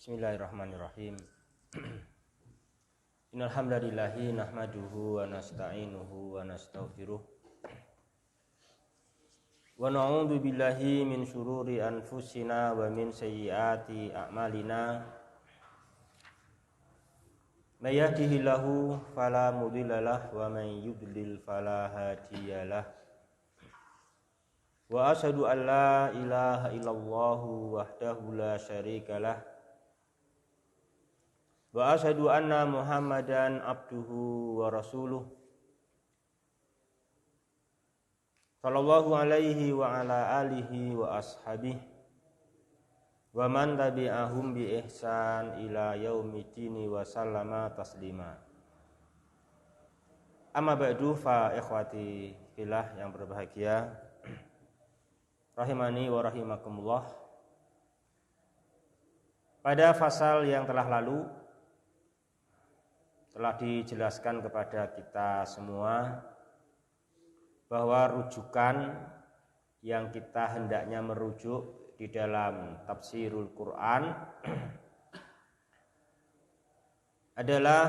Bismillahirrahmanirrahim. Innal hamdalillahi nahmaduhu wa nasta'inuhu wa nastaghfiruh. Wa na'udzu billahi min syururi anfusina wa min sayyiati a'malina. May yahdihillahu fala mudhillalah wa may yudlil fala hadiyalah. Wa asyhadu an la ilaha illallah wahdahu la syarikalah. Wa asyhadu anna Muhammadan abduhu wa rasuluh sallallahu alaihi wa ala alihi wa ashabihi wa man tabi'ahum bi ihsan ila yaumiddin wa sallama taslima. Amma ba'du, fa ikhwati fillah yang berbahagia, rahimani wa rahimakumullah. Pada fasal yang telah lalu telah dijelaskan kepada kita semua bahwa rujukan yang kita hendaknya merujuk di dalam tafsirul Quran adalah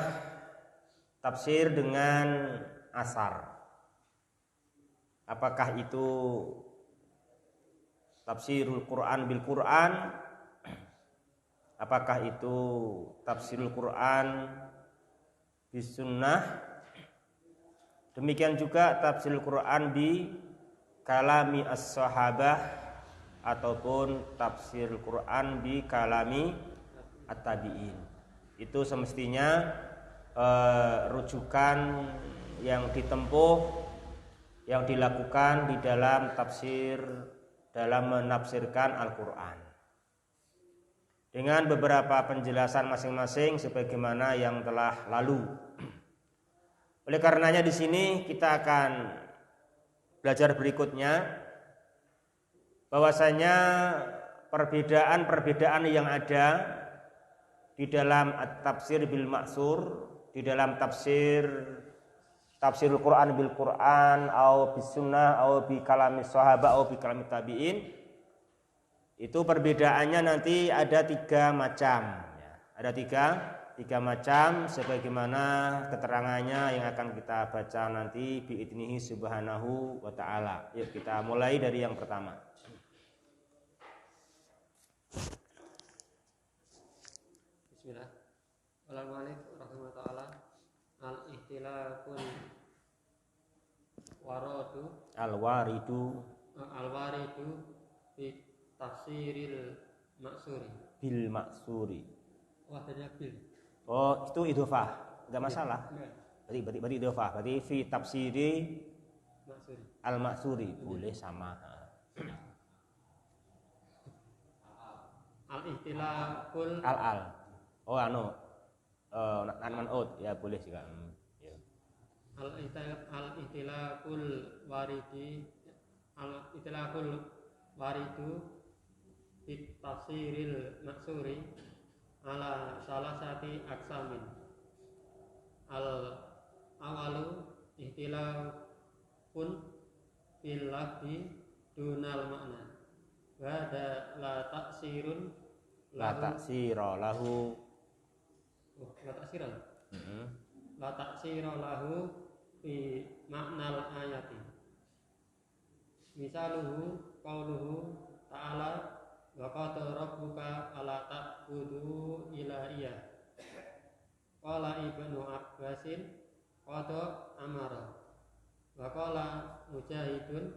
tafsir dengan asar. Apakah itu tafsirul Quran bil Quran? Apakah itu tafsirul Quran bis sunnah? Demikian juga tafsir Quran bi kalami as-sahabah ataupun tafsir Quran bi kalami at-tabi'in. Itu semestinya rujukan yang ditempuh, yang dilakukan di dalam tafsir, dalam menafsirkan Al-Quran, dengan beberapa penjelasan masing-masing sebagaimana yang telah lalu. Oleh karenanya di sini kita akan belajar berikutnya bahwasanya perbedaan-perbedaan yang ada di dalam at-tafsir bil ma'sur, di dalam tafsirul Quran bil Quran atau bis sunnah atau bi kalamis sahabat atau bi kalamit tabi'in, itu perbedaannya nanti ada 3 macam ya. Ada tiga macam sebagaimana keterangannya yang akan kita baca nanti bi'idnihi subhanahu wa ta'ala. Yuk kita mulai dari yang pertama. Bismillah. Assalamualaikum warahmatullahi ta'ala. Al-ihtilafun al-waridu fi tafsiril maksuri bil maksuri. Wah, tadi bil. Oh, itu idhofah, enggak masalah. Berarti idhofah, berarti fi tafsiri maksuri al-maksuri boleh sama. Al-ihtilaful al. Oh man'ut ya boleh juga. Ya. Al-ihtilaful waridu fi tafsiril maksuri ala salasati aksamin. Al-awalu ihtilafun fil lafzi dunal makna wa la taksira lahu fi maknal ayati. Misaluhu qauluhu ta'ala wa qala rabbuka alla ta'budu illa iyyah. Qala Ibnu Abbasin qad amara. Wa qala Mujahidun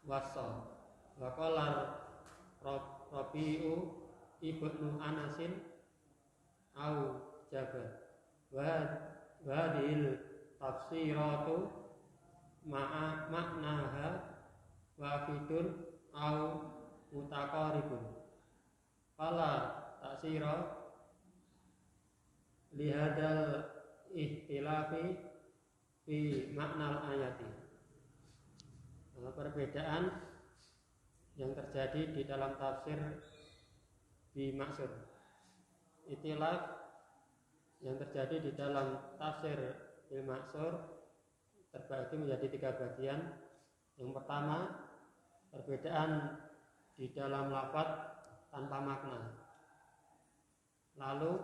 wasa. Wa qala Rabi'u Ibnu Anasin au jabat. Wa hadhil tafsiratu ma'a maknaha wafidun au mutaqaribun. Fala taksira lihadal ihtilafi fi maknal ayati. Perbedaan yang terjadi di dalam tafsir bi maksur, ikhtilaf yang terjadi di dalam tafsir bil maksur terbagi menjadi 3 bagian. Yang pertama, perbedaan di dalam lafaz tanpa makna. lalu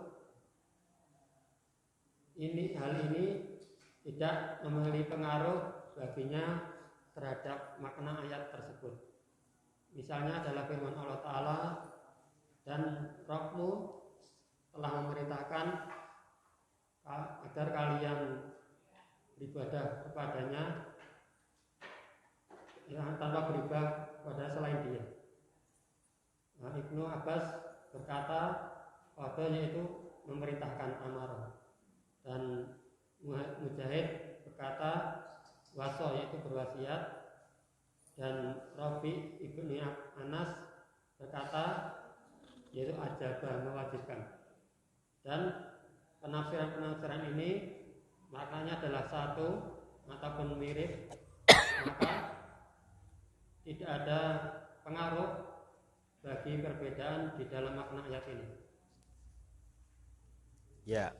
hal ini tidak memiliki pengaruh baginya terhadap makna ayat tersebut. Misalnya adalah firman Allah Ta'ala, dan Rabbmu telah memerintahkan agar kalian beribadah kepadanya tanpa beribadah kepada selain Dia. Ibnu Abbas berkata, qada yaitu memerintahkan, amar, dan Mujahid berkata waso yaitu berwasiat, dan Rabi ibnu Anas berkata yaitu ajaba, mewajibkan. Dan penafsiran ini maknanya adalah satu ataupun mirip, maka tidak ada pengaruh bagi perbedaan di dalam makna ayat ini. Ya.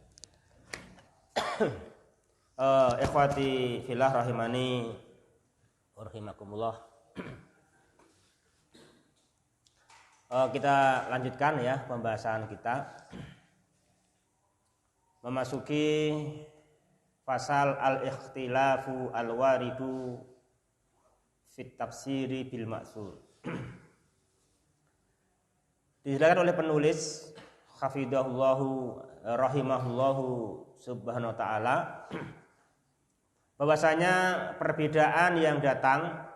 Ikhwati fillah rahimani rahimakumullah. Kita lanjutkan ya pembahasan kita. Memasuki pasal al-ikhtilafu al-waridu fit tafsiri bil ma'sur. Dijelaskan oleh penulis hafidhahullahu rahimahullahu subhanahu wa ta'ala bahwasanya perbedaan yang datang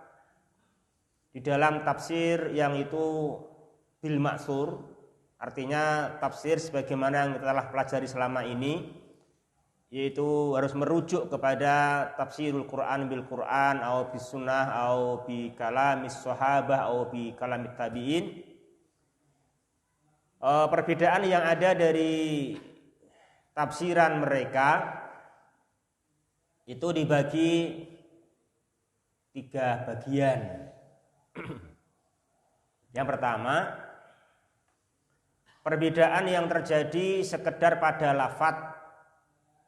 di dalam tafsir yang itu bil ma'sur, artinya tafsir sebagaimana yang kita telah pelajari selama ini, yaitu harus merujuk kepada tafsirul Quran bil Quran atau bis sunnah atau bi kalamis sahabah atau bi kalamit tabi'in. Perbedaan yang ada dari tafsiran mereka itu dibagi 3 bagian. Yang pertama, perbedaan yang terjadi sekedar pada lafadz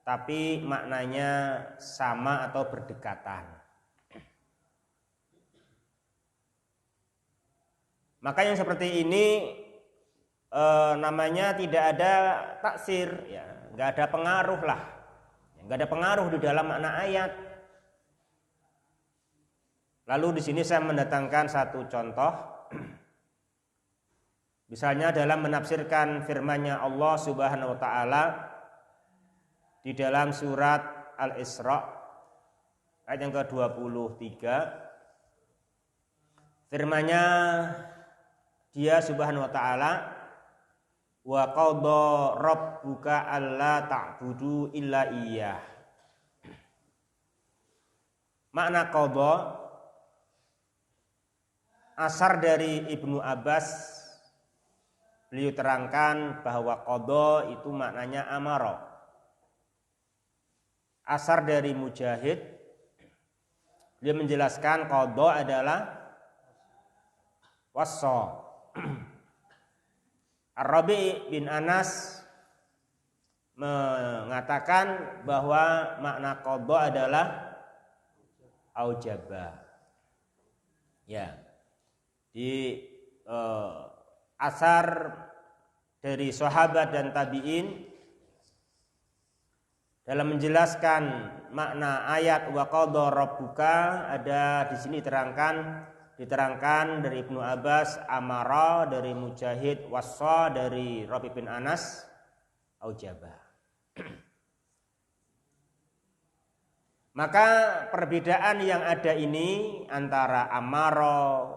tapi maknanya sama atau berdekatan. Maka yang seperti ini namanya tidak ada taksir, ya, nggak ada pengaruh lah, nggak ada pengaruh di dalam makna ayat. Lalu di sini saya mendatangkan satu contoh, misalnya dalam menafsirkan firman-Nya Allah Subhanahu Wa Taala di dalam surat Al-Isra ayat yang ke-23, firman-Nya Dia Subhanahu Wa Taala, wa qadha rabbuka alla ta'budu illa iyyah. Makna qadha, asar dari Ibnu Abbas, beliau terangkan bahwa qadha itu maknanya amara. Asar dari Mujahid, dia menjelaskan qadha adalah wassa. Ar-Rabi bin Anas mengatakan bahwa makna qadha adalah aujaba. Ya. Di asar dari sahabat dan tabi'in dalam menjelaskan makna ayat wa qadha rabbuka, ada di sini diterangkan dari Ibnu Abbas amara, dari Mujahid wassa, dari Rabi bin Anas aujaba. Maka perbedaan yang ada ini antara amara,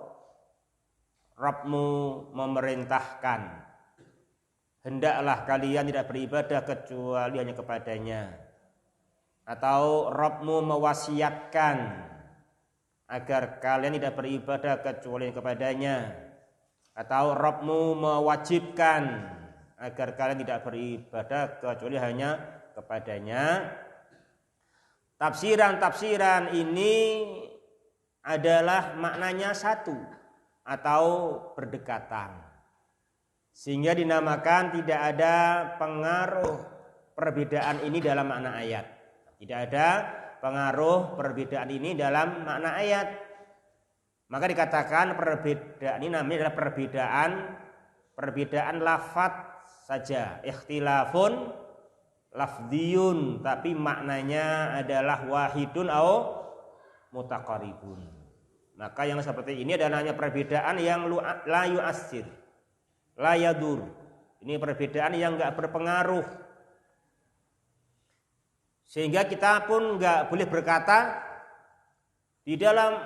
Rabbmu memerintahkan, hendaklah kalian tidak beribadah kecuali hanya kepadanya, atau Rabbmu mewasiatkan agar kalian tidak beribadah kecuali kepadanya, atau Rabbmu mewajibkan agar kalian tidak beribadah kecuali hanya kepadanya. Tafsiran-tafsiran ini adalah maknanya satu atau berdekatan, sehingga dinamakan tidak ada pengaruh perbedaan ini dalam makna ayat. Tidak ada pengaruh perbedaan ini dalam makna ayat. Maka dikatakan perbedaan ini namanya adalah perbedaan lafadz saja, ikhtilafun lafdiyun, tapi maknanya adalah wahidun au mutaqaribun. Maka yang seperti ini adalah hanya perbedaan yang la yu'assir, la yadur. Ini perbedaan yang enggak berpengaruh. Sehingga kita pun enggak boleh berkata di dalam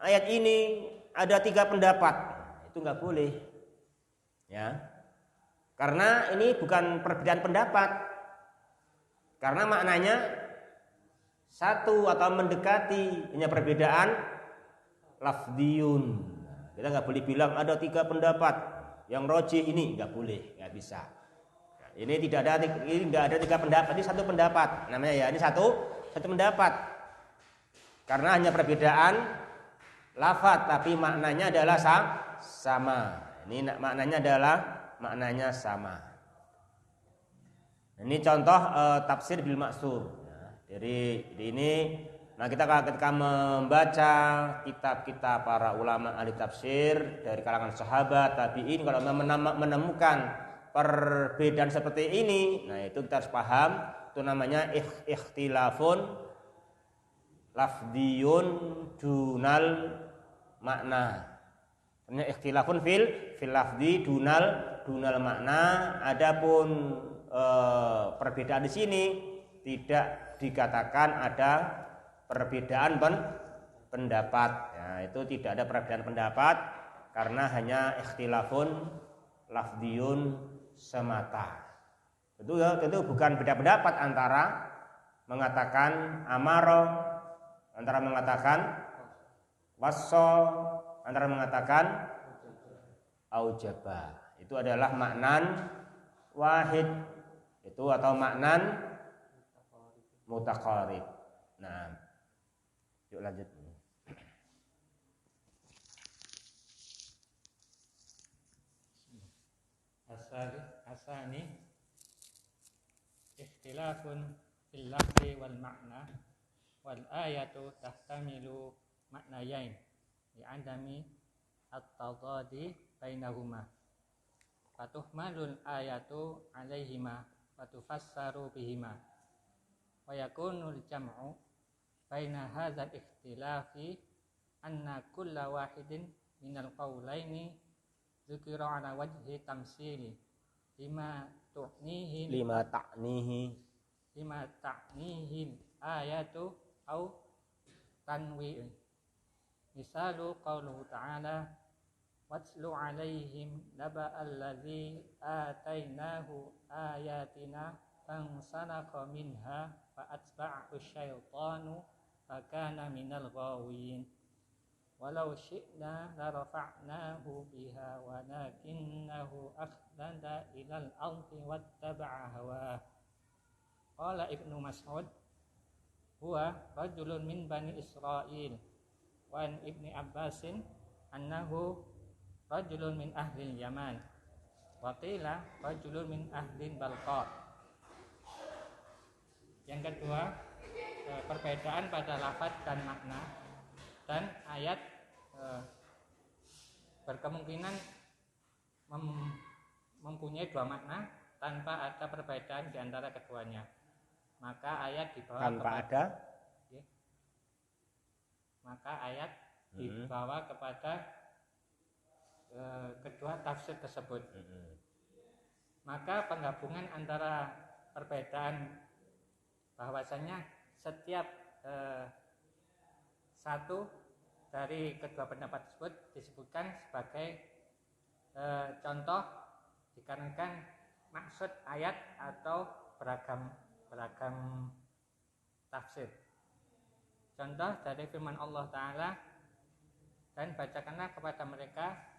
ayat ini ada 3 pendapat. Itu enggak boleh. Ya. Karena ini bukan perbedaan pendapat. Karena maknanya satu atau mendekati, hanya perbedaan lafdiyun. Kita nggak boleh bilang ada 3 pendapat yang rojih, ini nggak boleh, nggak bisa. Ini nggak ada 3 pendapat, ini 1 pendapat namanya ya. Ini satu pendapat. Karena hanya perbedaan lafadz, tapi maknanya adalah sama. Ini maknanya sama. Ini contoh tafsir bil maksur. Dari ini, nah kita ketika membaca kitab-kitab para ulama ahli tafsir dari kalangan sahabat, tabi'in, kalau menemukan perbedaan seperti ini, nah itu kita harus paham, itu namanya ikhtilafun lafdiyun dunal makna. Sebenarnya ikhtilafun fil lafdi dunal makna. Adapun perbedaan di sini tidak dikatakan ada perbedaan pendapat. Ya, itu tidak ada perbedaan pendapat karena hanya ikhtilafun lafdiyun semata. Tentu bukan beda pendapat antara mengatakan amaro, antara mengatakan wasso, antara mengatakan aujaba. Itu adalah maknan wahid, itu atau maknan mutaqarib. Nah, yuk lanjut. Asani ikhtilafun fil lafzi wal ma'na wal ayatu tahtamilu maknayain li'adami at-tadadi bainahuma fatuhmalul ayatu alaihima fatufassaru bihima wa yakunul jam'u baina hadzal ikhtilafi anna kulla wahidin minal qawlaini dzukira ala wajhi tamsili lima ta'nihi ayatu au tanwi. Misalu qauluhu ta'ala watlu alaihim naba allazi atainahu ayatina fansalakha minha fa'atba'ahu syaitanu fakana minal ghawin walau syi'na larafa'nahu biha walakinnahu akhlada ilal ardi wattaba'a hawa. Qala Ibnu Mas'ud huwa rajulun min bani Israil wa an Ibni Abbasin annahu rajulun min ahli Yaman wa qila rajulun min ahli Balqa. Yang kedua, perbedaan pada lafaz dan makna, dan ayat berkemungkinan mempunyai 2 makna tanpa ada perbedaan di antara keduanya. Maka ayat dibawa dibawa kepada kedua tafsir tersebut. Maka penggabungan antara perbedaan bahwasanya setiap satu dari kedua pendapat tersebut disebutkan sebagai contoh dikarenakan maksud ayat atau beragam tafsir. Contoh dari firman Allah Ta'ala, dan bacakanlah kepada mereka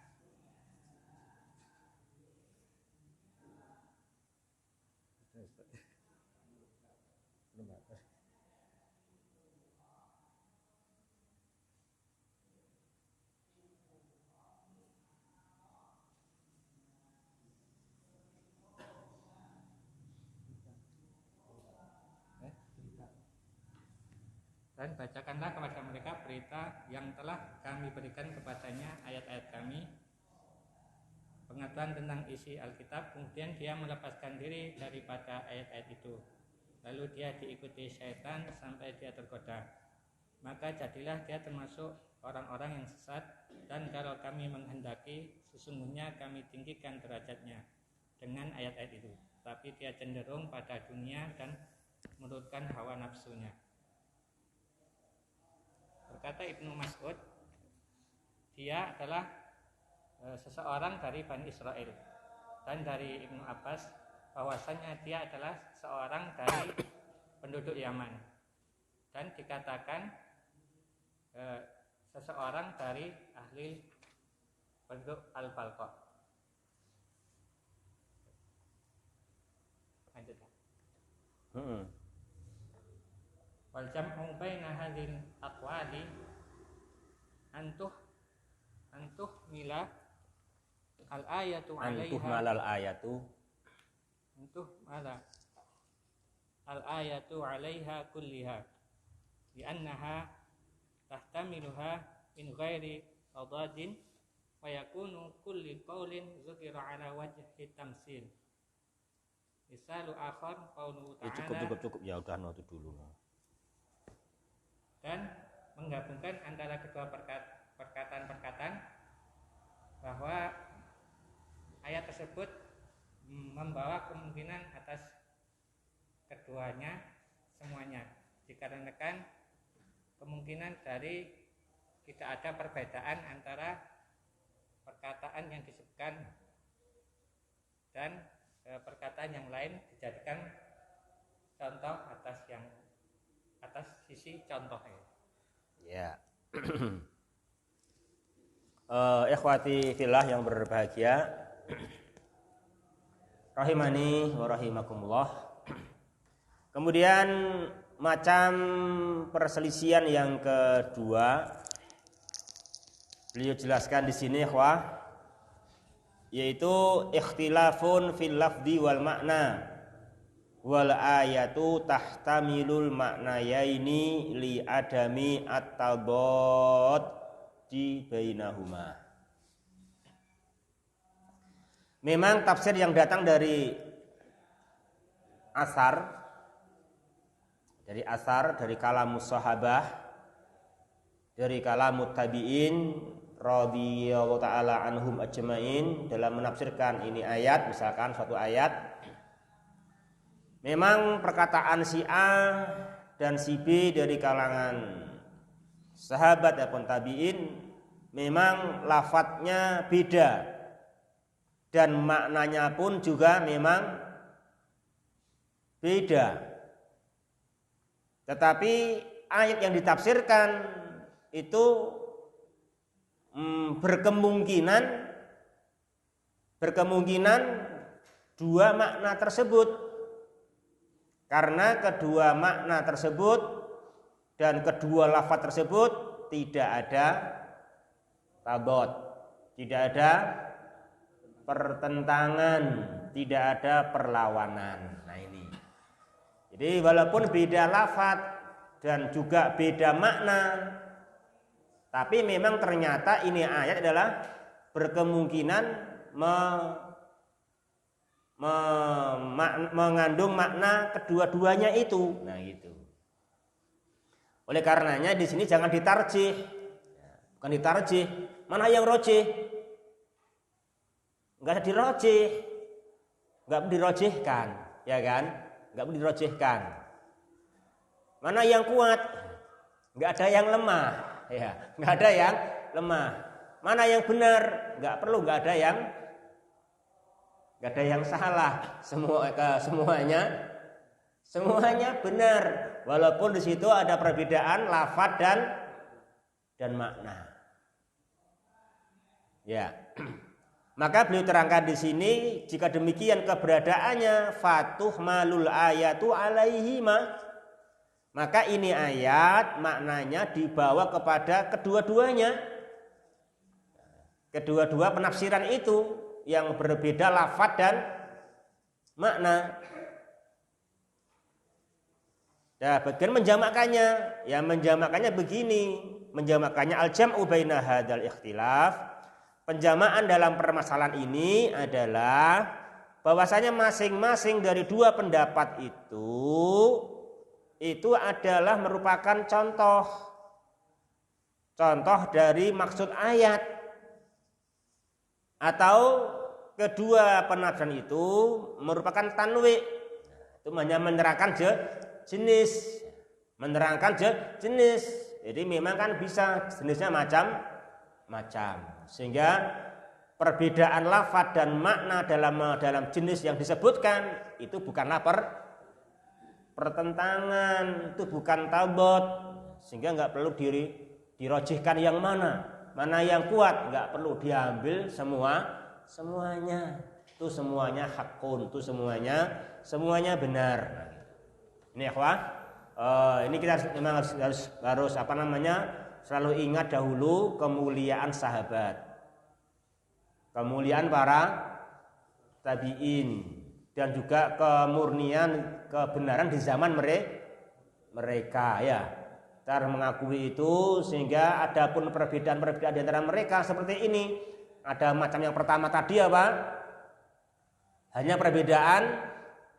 dan bacakanlah kepada mereka berita yang telah kami berikan kepadanya ayat-ayat kami, pengetahuan tentang isi Alkitab, kemudian dia melepaskan diri daripada ayat-ayat itu. Lalu dia diikuti syaitan sampai dia tergoda. Maka jadilah dia termasuk orang-orang yang sesat. Dan kalau kami menghendaki, sesungguhnya kami tinggikan derajatnya dengan ayat-ayat itu. Tapi dia cenderung pada dunia dan menurutkan hawa nafsunya. Berkata Ibnu Mas'ud, dia adalah seseorang dari Bani Israel. Dan dari Ibnu Abbas, bahwasanya dia adalah seorang dari penduduk Yaman. Dan dikatakan seseorang dari ahli penduduk Al-Balqa. Lanjutkan. Wal jam'u baina hadhil aqwali antuh mila al-ayatu 'alaiha malal ayatu mala al-ayatu 'alaiha kulliha li'annaha tahtamiluha min ghairi tadadin wa yakunu kulli qawlin dzukira 'ala wajhi tamsil. Misalu akhar qauluhu ta'ala. Cukup ya udah itu dulu. Dan menggabungkan antara kedua perkataan-perkataan bahwa ayat tersebut membawa kemungkinan atas keduanya semuanya, dikarenakan kemungkinan dari tidak ada perbedaan antara perkataan yang disebutkan dan perkataan yang lain dijadikan contoh atas sisi contohnya. Ya. Ikhwati fillah yang berbahagia, rahimani wa rahimakumullah. Kemudian macam perselisihan yang kedua beliau jelaskan di sini ikhwah, yaitu ikhtilafun fil lafzi wal makna wal ayatu tahtamilul maknayaini li adami at-tadad di bainahuma. Memang tafsir yang datang dari asar, dari kalamus sahabah, dari kalamut tabi'in radhiyallahu ta'ala anhum ajma'in dalam menafsirkan ini ayat, misalkan suatu ayat, memang perkataan si A dan si B dari kalangan sahabat ataupun tabi'in memang lafadznya beda dan maknanya pun juga memang beda. Tetapi ayat yang ditafsirkan itu berkemungkinan dua makna tersebut, karena kedua makna tersebut dan kedua lafaz tersebut tidak ada tadad, tidak ada pertentangan, tidak ada perlawanan. Nah ini, jadi walaupun beda lafaz dan juga beda makna, tapi memang ternyata ini ayat adalah berkemungkinan mengandung makna kedua-duanya itu. Nah gitu. Oleh karenanya di sini jangan ditarjih. Bukan ditarjih. Mana yang rojih? Enggak ada dirojih. Enggak dirojihkan, ya kan? Enggak dirojihkan. Mana yang kuat? Enggak ada yang lemah. Ya, nggak ada yang lemah. Mana yang benar? Nggak perlu, nggak ada yang salah. Semuanya benar. Walaupun di situ ada perbedaan lafaz dan makna. Ya, maka beliau terangkan di sini, jika demikian keberadaannya fatuh malul ayatu alaihima. Maka ini ayat maknanya dibawa kepada kedua-duanya. Kedua-dua penafsiran itu yang berbeda lafaz dan makna. Nah, bagian menjamakkannya, ya menjamakkannya begini, menjamakkannya al-jam'u baina hadzal ikhtilaf penjamaan dalam permasalahan ini adalah bahwasanya masing-masing dari dua pendapat itu adalah merupakan contoh dari maksud ayat, atau kedua penafsiran itu merupakan tanwi, itu hanya menerangkan jenis, jadi memang kan bisa jenisnya macam-macam, sehingga perbedaan lafaz dan makna dalam jenis yang disebutkan itu bukanlah pertentangan, itu bukan tabot, sehingga nggak perlu dirojihkan yang mana yang kuat, nggak perlu diambil semuanya. Itu semuanya hakun, itu semuanya benar. Ini ikhwah, ini kita memang harus selalu ingat dahulu kemuliaan sahabat, kemuliaan para tabi'in, dan juga kemurnian kebenaran di zaman mereka ya. Kita harus mengakui itu, sehingga adapun perbedaan-perbedaan di antara mereka seperti ini. Ada macam yang pertama tadi apa? Hanya perbedaan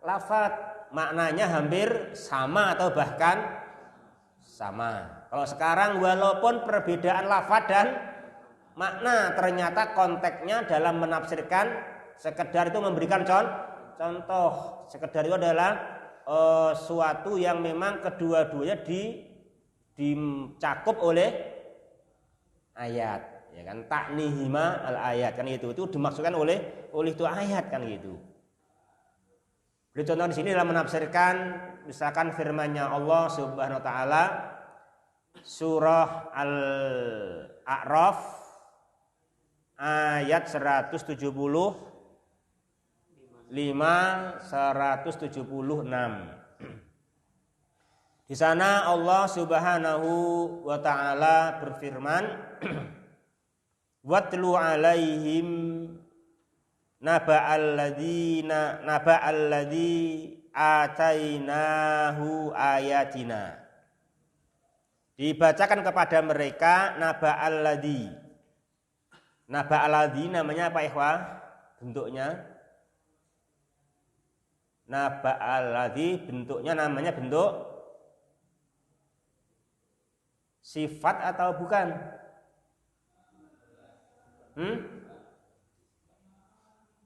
lafaz, maknanya hampir sama atau bahkan sama. Kalau sekarang walaupun perbedaan lafaz dan makna, ternyata konteksnya dalam menafsirkan sekedar itu memberikan contoh. Sekedar itu adalah suatu yang memang kedua-duanya dicakup oleh ayat, ya kan, taknihima al ayat kan, itu dimaksudkan oleh itu ayat kan gitu. Beri contoh di sini dalam menafsirkan misalkan firman-Nya Allah Subhanahu wa taala surah Al-A'raf ayat 175 176. Di sana Allah Subhanahu wa taala berfirman, "Watlu 'alaihim naba'alladzi atainahu ayatina." Dibacakan kepada mereka naba'alladzi. Naba'alladzi namanya apa ikhwah? Bentuknya naba'alladzi bentuknya namanya bentuk sifat atau bukan?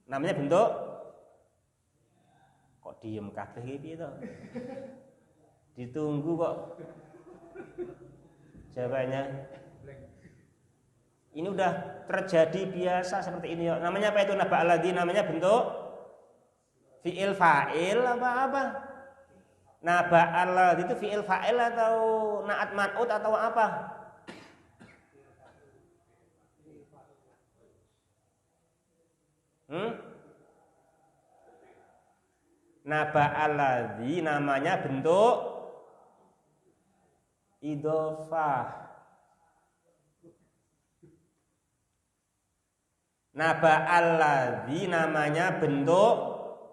Namanya bentuk, kok diem kabeh iki to? Ditunggu kok jawabannya. Ini udah terjadi biasa seperti ini. Namanya apa itu naba alladzi? Namanya bentuk fi'il fa'il apa? Naba alladzi itu fi'il fa'il atau na'at man'ut atau apa? Naba alladzi namanya bentuk idhofah. Naba alladzi namanya bentuk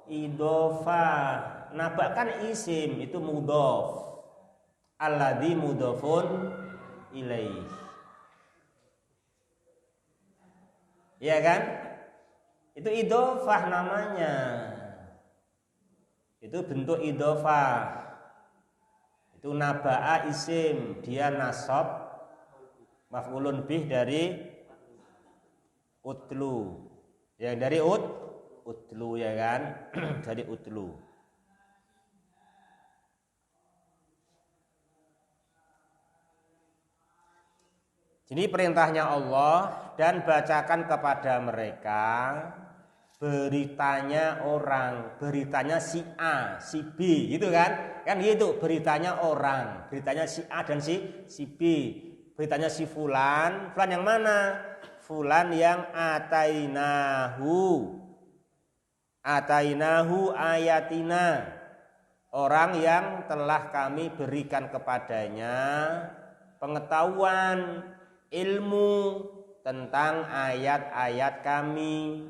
idhofah. Naba kan isim, itu mudhof. Alladzi mudhofun ilaih. Iya kan? Itu idhofah namanya. Itu bentuk idhofah. Itu naba'a isim, dia nasab maf'ulun bih dari utlu. Yang dari utlu ya kan? Dari utlu. Jadi perintahnya Allah, dan bacakan kepada mereka beritanya orang, beritanya si A, si B, gitu kan? Kan gitu, beritanya orang, beritanya si A dan si B, beritanya si fulan yang mana? Fulan yang atainahu ayatina, orang yang telah kami berikan kepadanya pengetahuan, ilmu tentang ayat-ayat kami,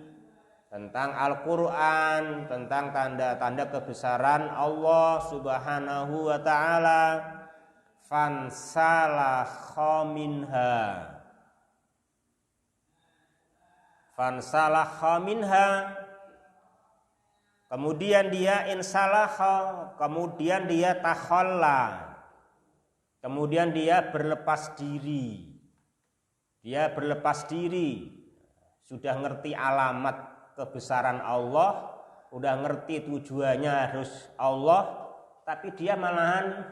tentang Al-Quran, tentang tanda-tanda kebesaran Allah Subhanahu wa ta'ala. Fansalakha minha, fansalakha minha, kemudian dia insalakha, kemudian dia takhalla, kemudian dia berlepas diri. Dia berlepas diri, sudah ngerti alamat kebesaran Allah, udah ngerti tujuannya harus Allah, tapi dia malahan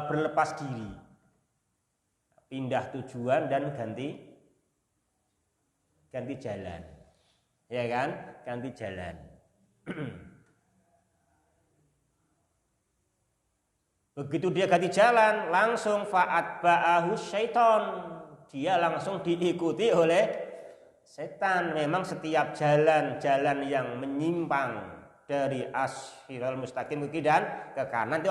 berlepas diri, pindah tujuan dan ganti jalan, ya kan? Ganti jalan. Begitu dia ganti jalan, langsung fa'atba'ahu syaiton, dia langsung diikuti oleh setan. Memang setiap jalan yang menyimpang dari as-siratal mustaqim ke kiri dan ke kanan itu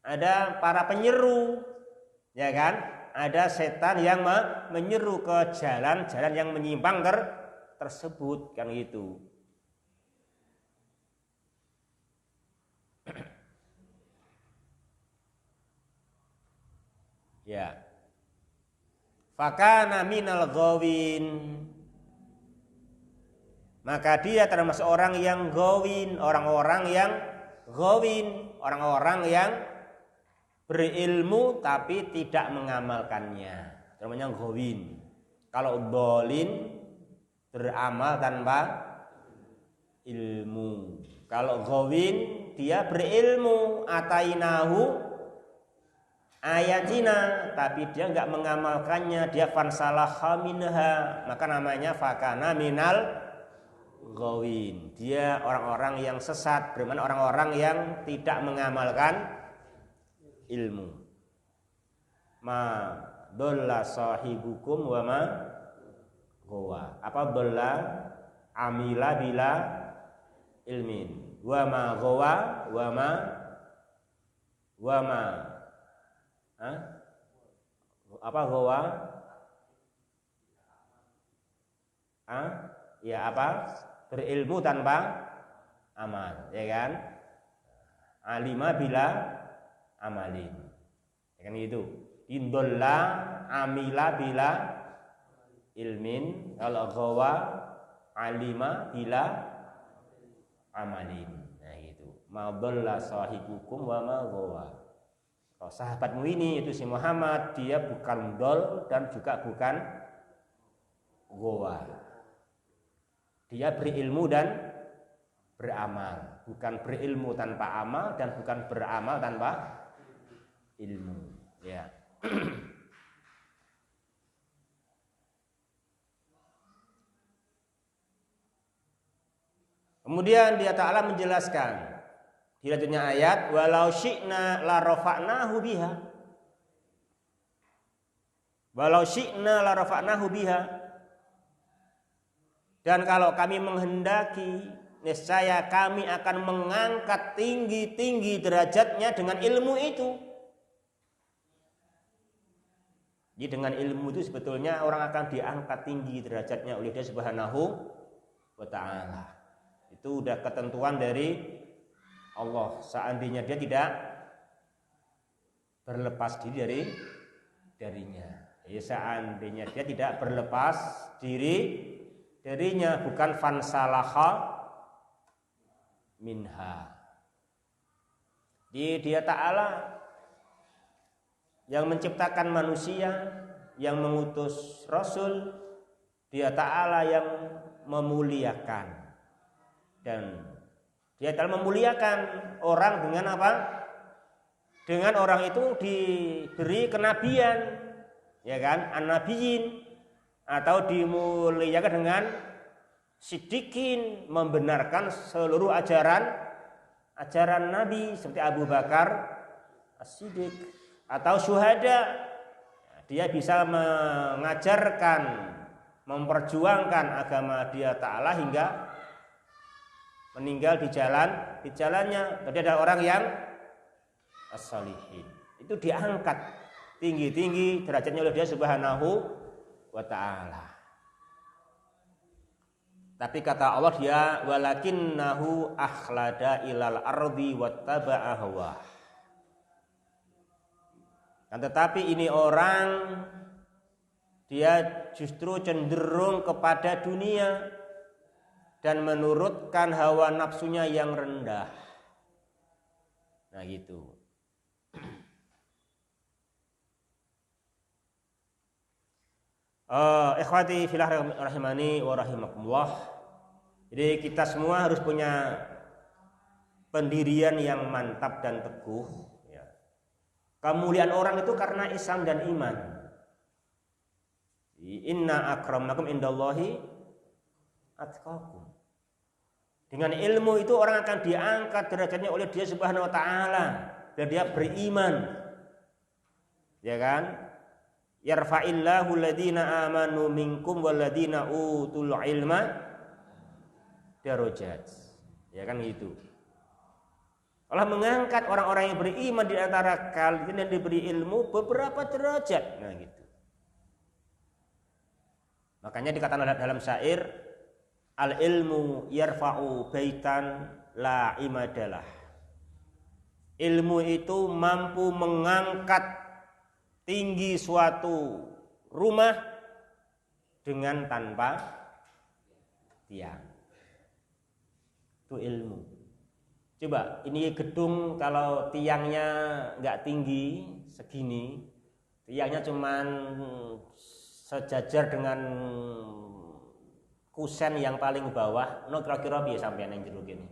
ada para penyeru, ya kan? Ada setan yang menyeru ke jalan-jalan yang menyimpang tersebut, kan gitu. Ya. Fakana minal ghawin, maka dia termasuk orang yang ghawin, orang-orang yang berilmu tapi tidak mengamalkannya, namanya ghawin. Kalau dhalin, beramal tanpa ilmu. Kalau ghawin, dia berilmu, atainahu ayatina, tapi dia enggak mengamalkannya, dia fansalakha minha, maka namanya fakana minal ghawin. Dia orang-orang yang sesat, berarti orang-orang yang tidak mengamalkan ilmu. Ma dhalla sahibukum wa ma ghawa. Apa dhalla? Amila bila ilmin. Wa ma ghawa wa ma apa ghawa? Ya apa? Berilmu tanpa amal, ya kan? Alima bila amalin, ya kan itu. Indolla amila bila ilmin, kalau ghawa alima bila amalin. Nah itu. Ma dhalla sahibukum wa ma ghawa. Kalau sahabatmu ini, itu si Muhammad, dia bukan dol dan juga bukan ghawa. Dia berilmu dan beramal, bukan berilmu tanpa amal dan bukan beramal tanpa ilmu, ya. Kemudian dia Ta'ala menjelaskan di selanjutnya ayat, walau syi'na la rafa'nahu biha. Walau syi'na la rafa'nahu biha. Dan kalau kami menghendaki, niscaya kami akan mengangkat tinggi-tinggi derajatnya dengan ilmu itu. Jadi dengan ilmu itu sebetulnya orang akan diangkat tinggi derajatnya oleh Dia Subhanahu wa Ta'ala. Itu udah ketentuan dari Allah. Seandainya dia tidak berlepas diri darinya. Ya, seandainya dia tidak berlepas darinya, bukan fansalakha minha. Dia Ta'ala yang menciptakan manusia, yang mengutus Rasul, Dia Ta'ala yang memuliakan. Dan Dia Ta'ala memuliakan orang dengan apa? Dengan orang itu diberi kenabian, ya kan? An-nabiyyin, atau dimuliakan dengan siddiqin, membenarkan seluruh ajaran Nabi seperti Abu Bakar As-Siddiq, atau syuhada. Dia bisa mengajarkan, memperjuangkan agama Dia Ta'ala hingga meninggal di jalannya. Tadi ada orang yang as-salihin, itu diangkat tinggi-tinggi derajatnya oleh Dia Subhanahu wa Ta'ala. Tapi kata Allah, dia walakinnahu akhlada ilal ardi wattaba'a hawa. Dan tetapi ini orang, dia justru cenderung kepada dunia dan menurutkan hawa nafsunya yang rendah. Nah gitu. Ikhwati fillah rahimani wa rahimakumullah. Jadi kita semua harus punya pendirian yang mantap dan teguh. Ya. Kemuliaan orang itu karena Islam dan iman. Inna akramakum indallahi atqakum. Dengan ilmu itu orang akan diangkat derajatnya oleh Dia Subhanahu wa taala biar dia beriman. Ya kan? Yarfa'illahu alladhina amanu minkum walladhina utul ilma darajat. Ya kan gitu. Allah mengangkat orang-orang yang beriman di antara kalian yang diberi ilmu beberapa derajat. Nah gitu. Makanya dikatakan dalam syair, al ilmu yarfa'u baitan la imadalah. Ilmu itu mampu mengangkat tinggi suatu rumah dengan tanpa tiang. Itu ilmu. Coba ini gedung kalau tiangnya nggak tinggi segini, tiangnya cuman sejajar dengan kusen yang paling bawah, no kira-kira piye sampeyan yang jero kene.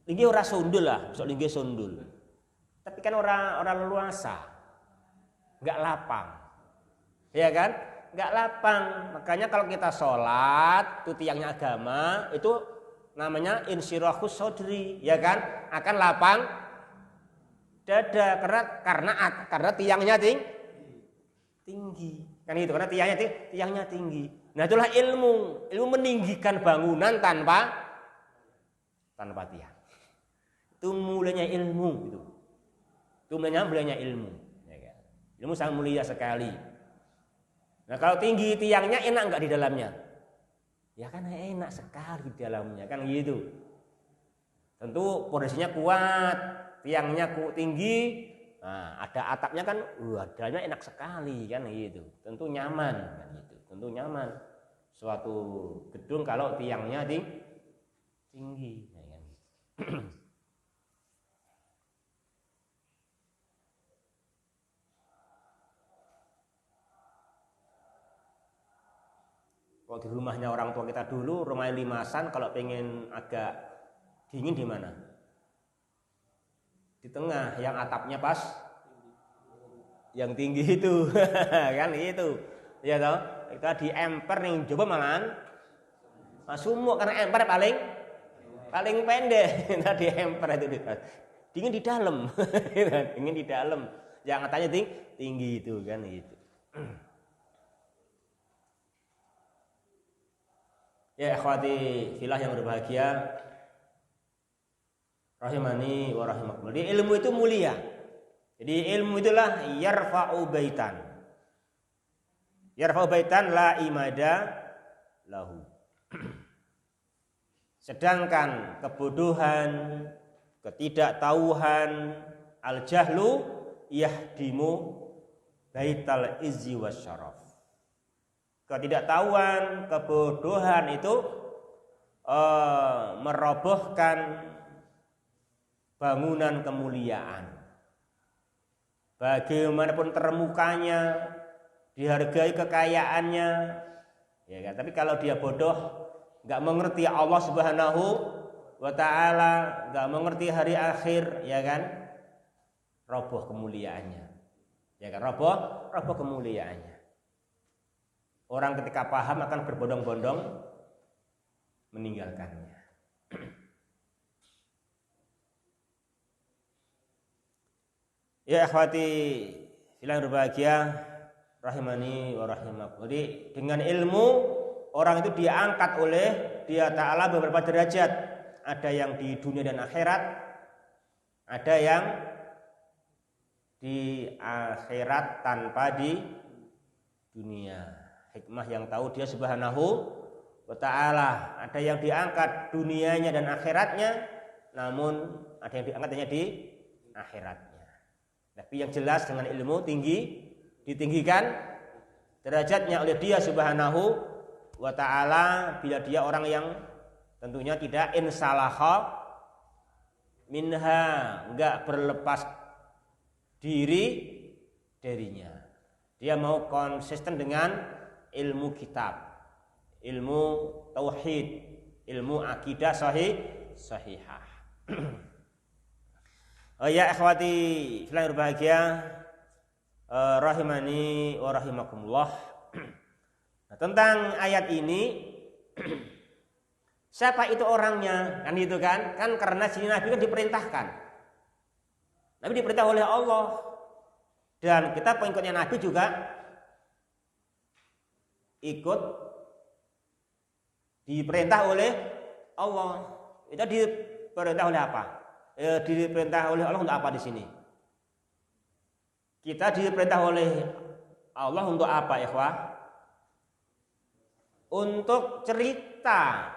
Tinggi ora sundul lah, sok tinggi sundul. Tapi kan orang leluasa, nggak lapang, ya kan? Nggak lapang. Makanya kalau kita sholat, itu tiangnya agama, itu namanya insyirahus sodri, ya kan? Akan lapang dada karena tiangnya tinggi, kan itu karena tiangnya tinggi. Nah itulah ilmu meninggikan bangunan tanpa tiang. Itu mulanya ilmu itu. Itu mulanya ilmu. Ya kan? Ilmu sangat mulia sekali. Nah kalau tinggi tiangnya enak nggak di dalamnya? Ya kan enak sekali di dalamnya kan gitu. Tentu pondasinya kuat, tiangnya tinggi, nah ada atapnya kan, dalamnya enak sekali kan gitu. Tentu nyaman kan gitu. Tentu nyaman. Suatu gedung kalau tiangnya tinggi. Ya kan? Kalau di rumahnya orang tua kita dulu, rumahnya limasan, kalau pengen agak dingin di mana? Di tengah, yang atapnya pas, yang tinggi itu, kan itu, ya toh. Kita di emper nih, coba malahan, sumuk karena emper paling pendek, nah di emper itu dingin di dalam, dingin di dalam, yang atapnya tinggi itu kan itu. Ya akhwati fillah yang berbahagia, rahimani wa rahimakumullah. Jadi ilmu itu mulia. Jadi ilmu itulah yarfa'u baitan. Yarfa'u baitan la imada lahu. Sedangkan kebodohan, ketidaktahuan, al-jahlu yahdimu baital izzi wasyaraf. Ketidaktahuan, kebodohan itu merobohkan bangunan kemuliaan. Bagaimanapun termukanya, dihargai kekayaannya, ya kan? Tapi kalau dia bodoh, nggak mengerti Allah Subhanahu wa taala, nggak mengerti hari akhir, ya kan? Roboh kemuliaannya. Ya kan? Roboh kemuliaannya. Orang ketika paham akan berbondong-bondong meninggalkannya. Ya akhwati fillah berbahagia, rahimani wa rahimakumullah. Jadi dengan ilmu orang itu diangkat oleh Dia Ta'ala beberapa derajat. Ada yang di dunia dan akhirat, ada yang di akhirat tanpa di dunia. Hikmah yang tahu Dia Subhanahu wa taala. Ada yang diangkat dunianya dan akhiratnya, namun ada yang diangkat hanya di akhiratnya. Tapi yang jelas dengan ilmu ditinggikan derajatnya oleh Dia Subhanahu wa ta'ala bila dia orang yang tentunya tidak insalaha minha, enggak berlepas diri darinya. Dia mau konsisten dengan ilmu kitab, ilmu tauhid, ilmu akidah sahihah. Oh ya ikhwati fillah berbahagia, rahimani wa rahimakumullah. Nah, tentang ayat ini siapa itu orangnya? Kan itu kan? Kan karena sini Nabi kan diperintahkan. Nabi diperintah oleh Allah. Dan kita pengikutnya Nabi juga ikut diperintah oleh Allah. Itu diperintah oleh apa? Diperintah oleh Allah untuk apa di sini? Kita diperintah oleh Allah untuk apa, ikhwah? Untuk cerita,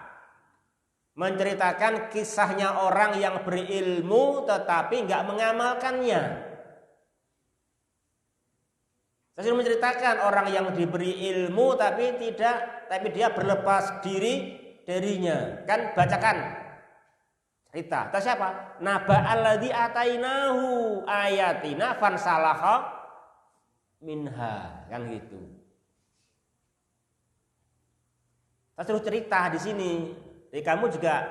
menceritakan kisahnya orang yang berilmu tetapi nggak mengamalkannya. Saya sudah menceritakan orang yang diberi ilmu tapi dia berlepas diri darinya. Kan bacakan cerita. Tahu siapa? Naba alladzi atainahu ayatina fansalakha minha. Kan gitu. Saya suruh cerita di sini. Jadi kamu juga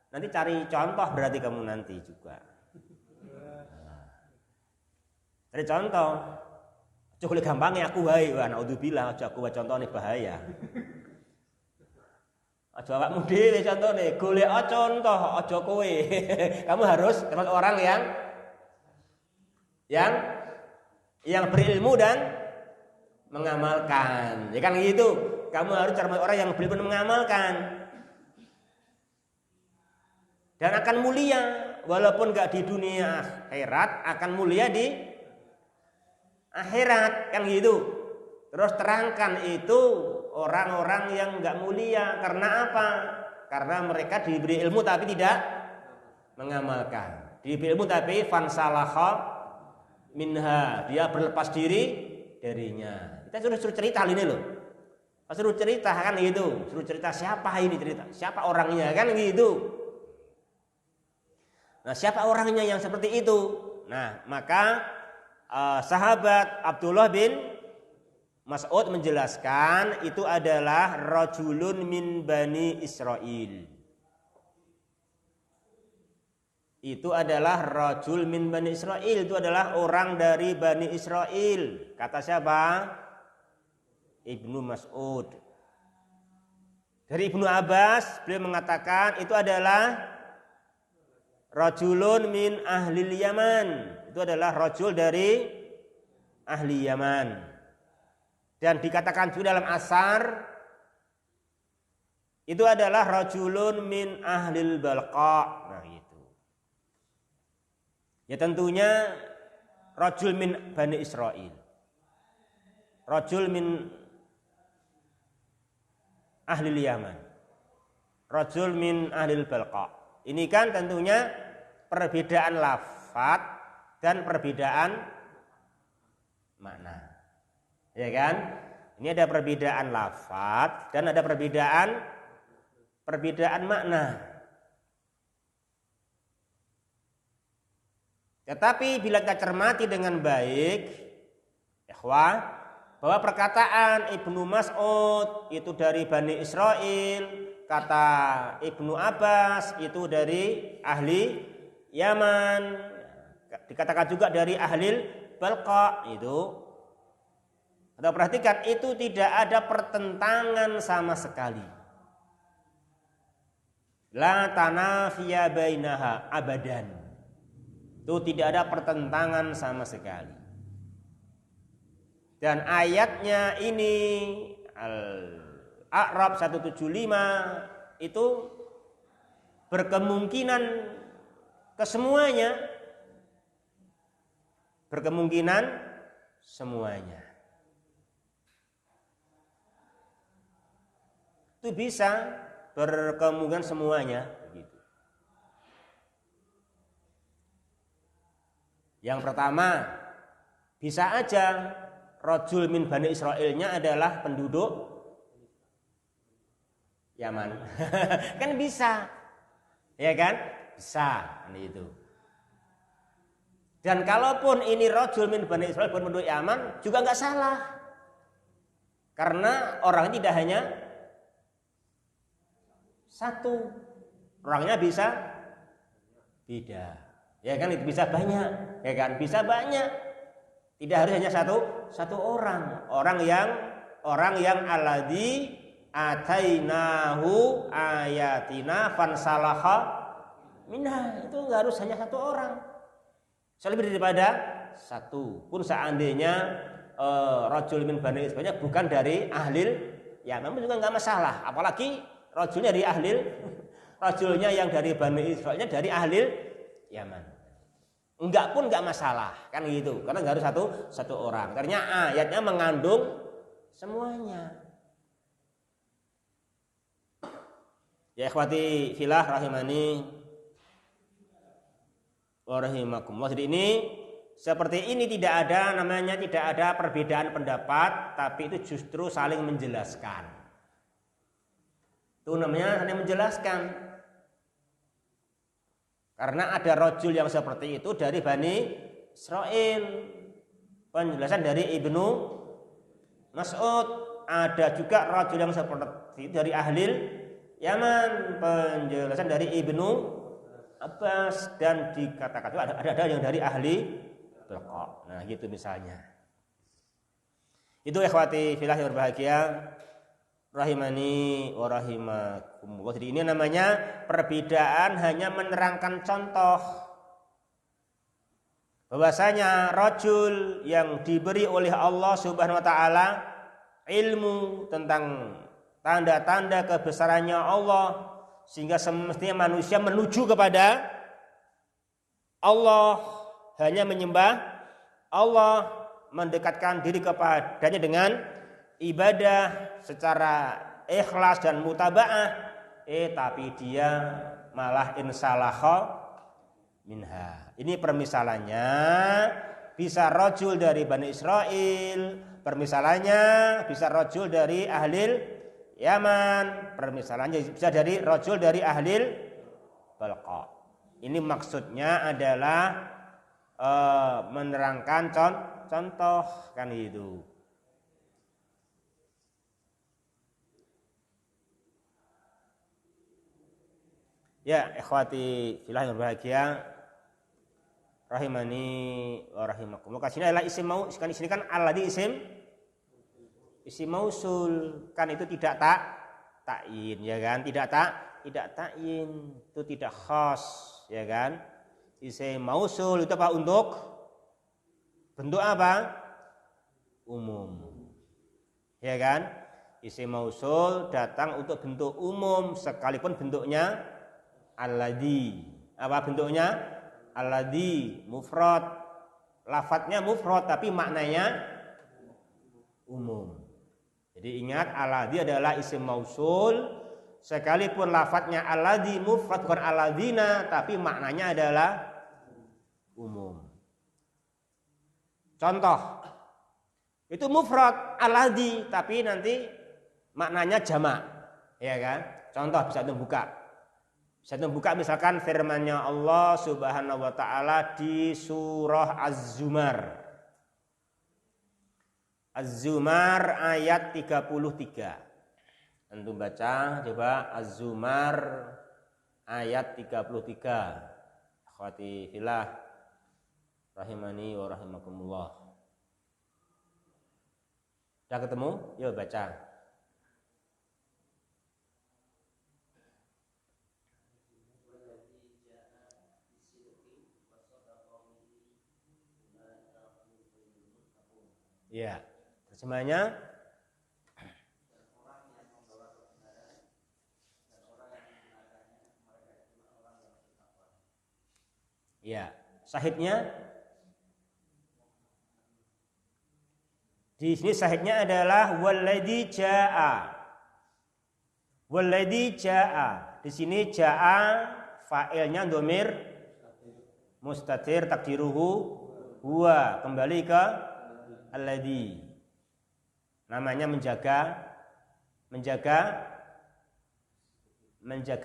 nanti cari contoh berarti kamu nanti juga. Cari contoh. Cukup gampangnya aku wae, wah naudzubillah aja aku wae contone bahaya. Aja awakmu dhewe contone, golek contoh aja kowe. Kamu harus termasuk orang yang berilmu dan mengamalkan. Ya kan gitu. Kamu harus termasuk orang yang berilmu dan mengamalkan. Dan akan mulia walaupun enggak di dunia akhirat, akan mulia di akhirat kan gitu. Terus terangkan itu orang-orang yang enggak mulia karena apa? Karena mereka diberi ilmu tapi tidak mengamalkan. Diberi ilmu tapi fansalakha minha, dia berlepas diri darinya. Kita suruh cerita hal ini loh. Suruh cerita kan gitu. Suruh cerita siapa ini cerita? Siapa orangnya kan gitu. Nah, siapa orangnya yang seperti itu? Nah, maka sahabat Abdullah bin Mas'ud menjelaskan itu adalah rajulun min Bani Israil. Itu adalah rajul min Bani Israil, itu adalah orang dari Bani Israil. Kata siapa? Ibnu Mas'ud. Dari Ibnu Abbas beliau mengatakan itu adalah rajulun min ahlil Yaman. Itu adalah rajul dari ahli Yaman. Dan dikatakan juga dalam asar itu adalah rajulun min ahlil Balqa. Nah itu. Ya tentunya rajul min Bani Israil. Rajul min ahlil Yaman. Rajul min ahlil Balqa. Ini kan tentunya perbedaan lafaz dan perbedaan makna. Ya kan? Ini ada perbedaan lafaz dan ada perbedaan makna. Tetapi bila kita cermati dengan baik, ikhwah, bahwa perkataan Ibnu Mas'ud itu dari Bani Israil, kata Ibnu Abbas itu dari ahli Yaman, dikatakan juga dari ahlil Balqa itu. Anda perhatikan itu tidak ada pertentangan sama sekali. La tanafiya bainaha abadan. Itu tidak ada pertentangan sama sekali. Dan ayatnya ini Al-A'raf 175 itu berkemungkinan kesemuanya. Berkemungkinan semuanya. Itu bisa berkemungkinan semuanya begitu. Yang pertama, bisa aja rajul min Bani Israilnya adalah penduduk Yaman. Kan bisa. Ya kan? Bisa. Itu. Dan kalaupun ini rajul min Bani Israil bukan penduduk Yaman, juga nggak salah. Karena orangnya tidak hanya satu. Orangnya bisa beda. Ya kan, itu bisa banyak. Ya kan? Bisa banyak. Tidak harus hanya satu orang. Orang yang alladzi atainahu ayatina fansalaha minha. Itu enggak harus hanya satu orang. Lebih daripada satu. Pun seandainya rajul min Bani Israil bukan dari ahlil Yaman juga enggak masalah. Apalagi rajulnya dari rajulnya yang dari Bani Israilnya dari ahlil Yaman. Enggak pun enggak masalah, kan gitu. Karena enggak harus satu orang. Karena ayatnya mengandung semuanya. Ya ikhwati filah rahimani wa rahimakumullah. Jadi ini seperti ini tidak ada perbedaan pendapat, tapi itu justru saling menjelaskan. Itu namanya saling menjelaskan. Karena ada rajul yang seperti itu dari Bani Israil. Penjelasan dari Ibnu Mas'ud. Ada juga rajul yang seperti itu dari ahlil Yaman. Penjelasan dari Ibnu Abbas. Dan dikatakan juga ada yang dari ahli Balqa. Nah gitu misalnya. Itu ikhwati fillah yang berbahagia, rahimani wa rahimakumullah. Jadi ini namanya perbedaan hanya menerangkan contoh bahwasanya rajul yang diberi oleh Allah Subhanahu wa taala ilmu tentang tanda-tanda kebesarannya Allah sehingga semestinya manusia menuju kepada Allah, hanya menyembah Allah, mendekatkan diri kepadanya dengan ibadah secara ikhlas dan mutaba'ah, tapi dia malah insalaha minha. Ini permisalannya bisa rajul dari Bani Israil, permisalannya bisa rajul dari ahlil Yaman, permisalannya bisa dari rajul dari ahlil Balqa. Ini maksudnya adalah menerangkan contoh kan itu. Ya, ikhwati fillah yang berbahagia, rahimani wa rahimakumullah. Sini adalah isim mau, sini kan alladzi isim mausul, kan itu tidak ta'yin ya kan? Tidak ta'yin, itu tidak khas ya kan? Isim mausul itu apa? Untuk bentuk apa? Umum. Ya kan? Isim mausul datang untuk bentuk umum sekalipun bentuknya alladzi. Apa bentuknya? Alladzi mufrad. Lafadznya mufrad tapi maknanya umum. Jadi ingat, alladzi adalah isim mausul sekalipun lafadznya alladzi mufrad bukan alladzina tapi maknanya adalah umum. Contoh, itu mufrad alladzi tapi nanti maknanya jamak, ya kan? Contoh bisa membuka misalkan firman-Nya Allah Subhanahu wa taala di surah Az-Zumar. Az-Zumar ayat 33. Antum baca coba Az-Zumar ayat 33. Akhwati fillah rahimani wa rahimakumullah. Sudah ketemu? Yuk baca. Ya, terjemahnya ya, sahihnya di sini sahihnya adalah walladzi jaa. Walladzi jaa. Di sini jaa fa'ilnya dhamir mustatir takdiruhu huwa, kembali ke alladzi. Namanya menjaga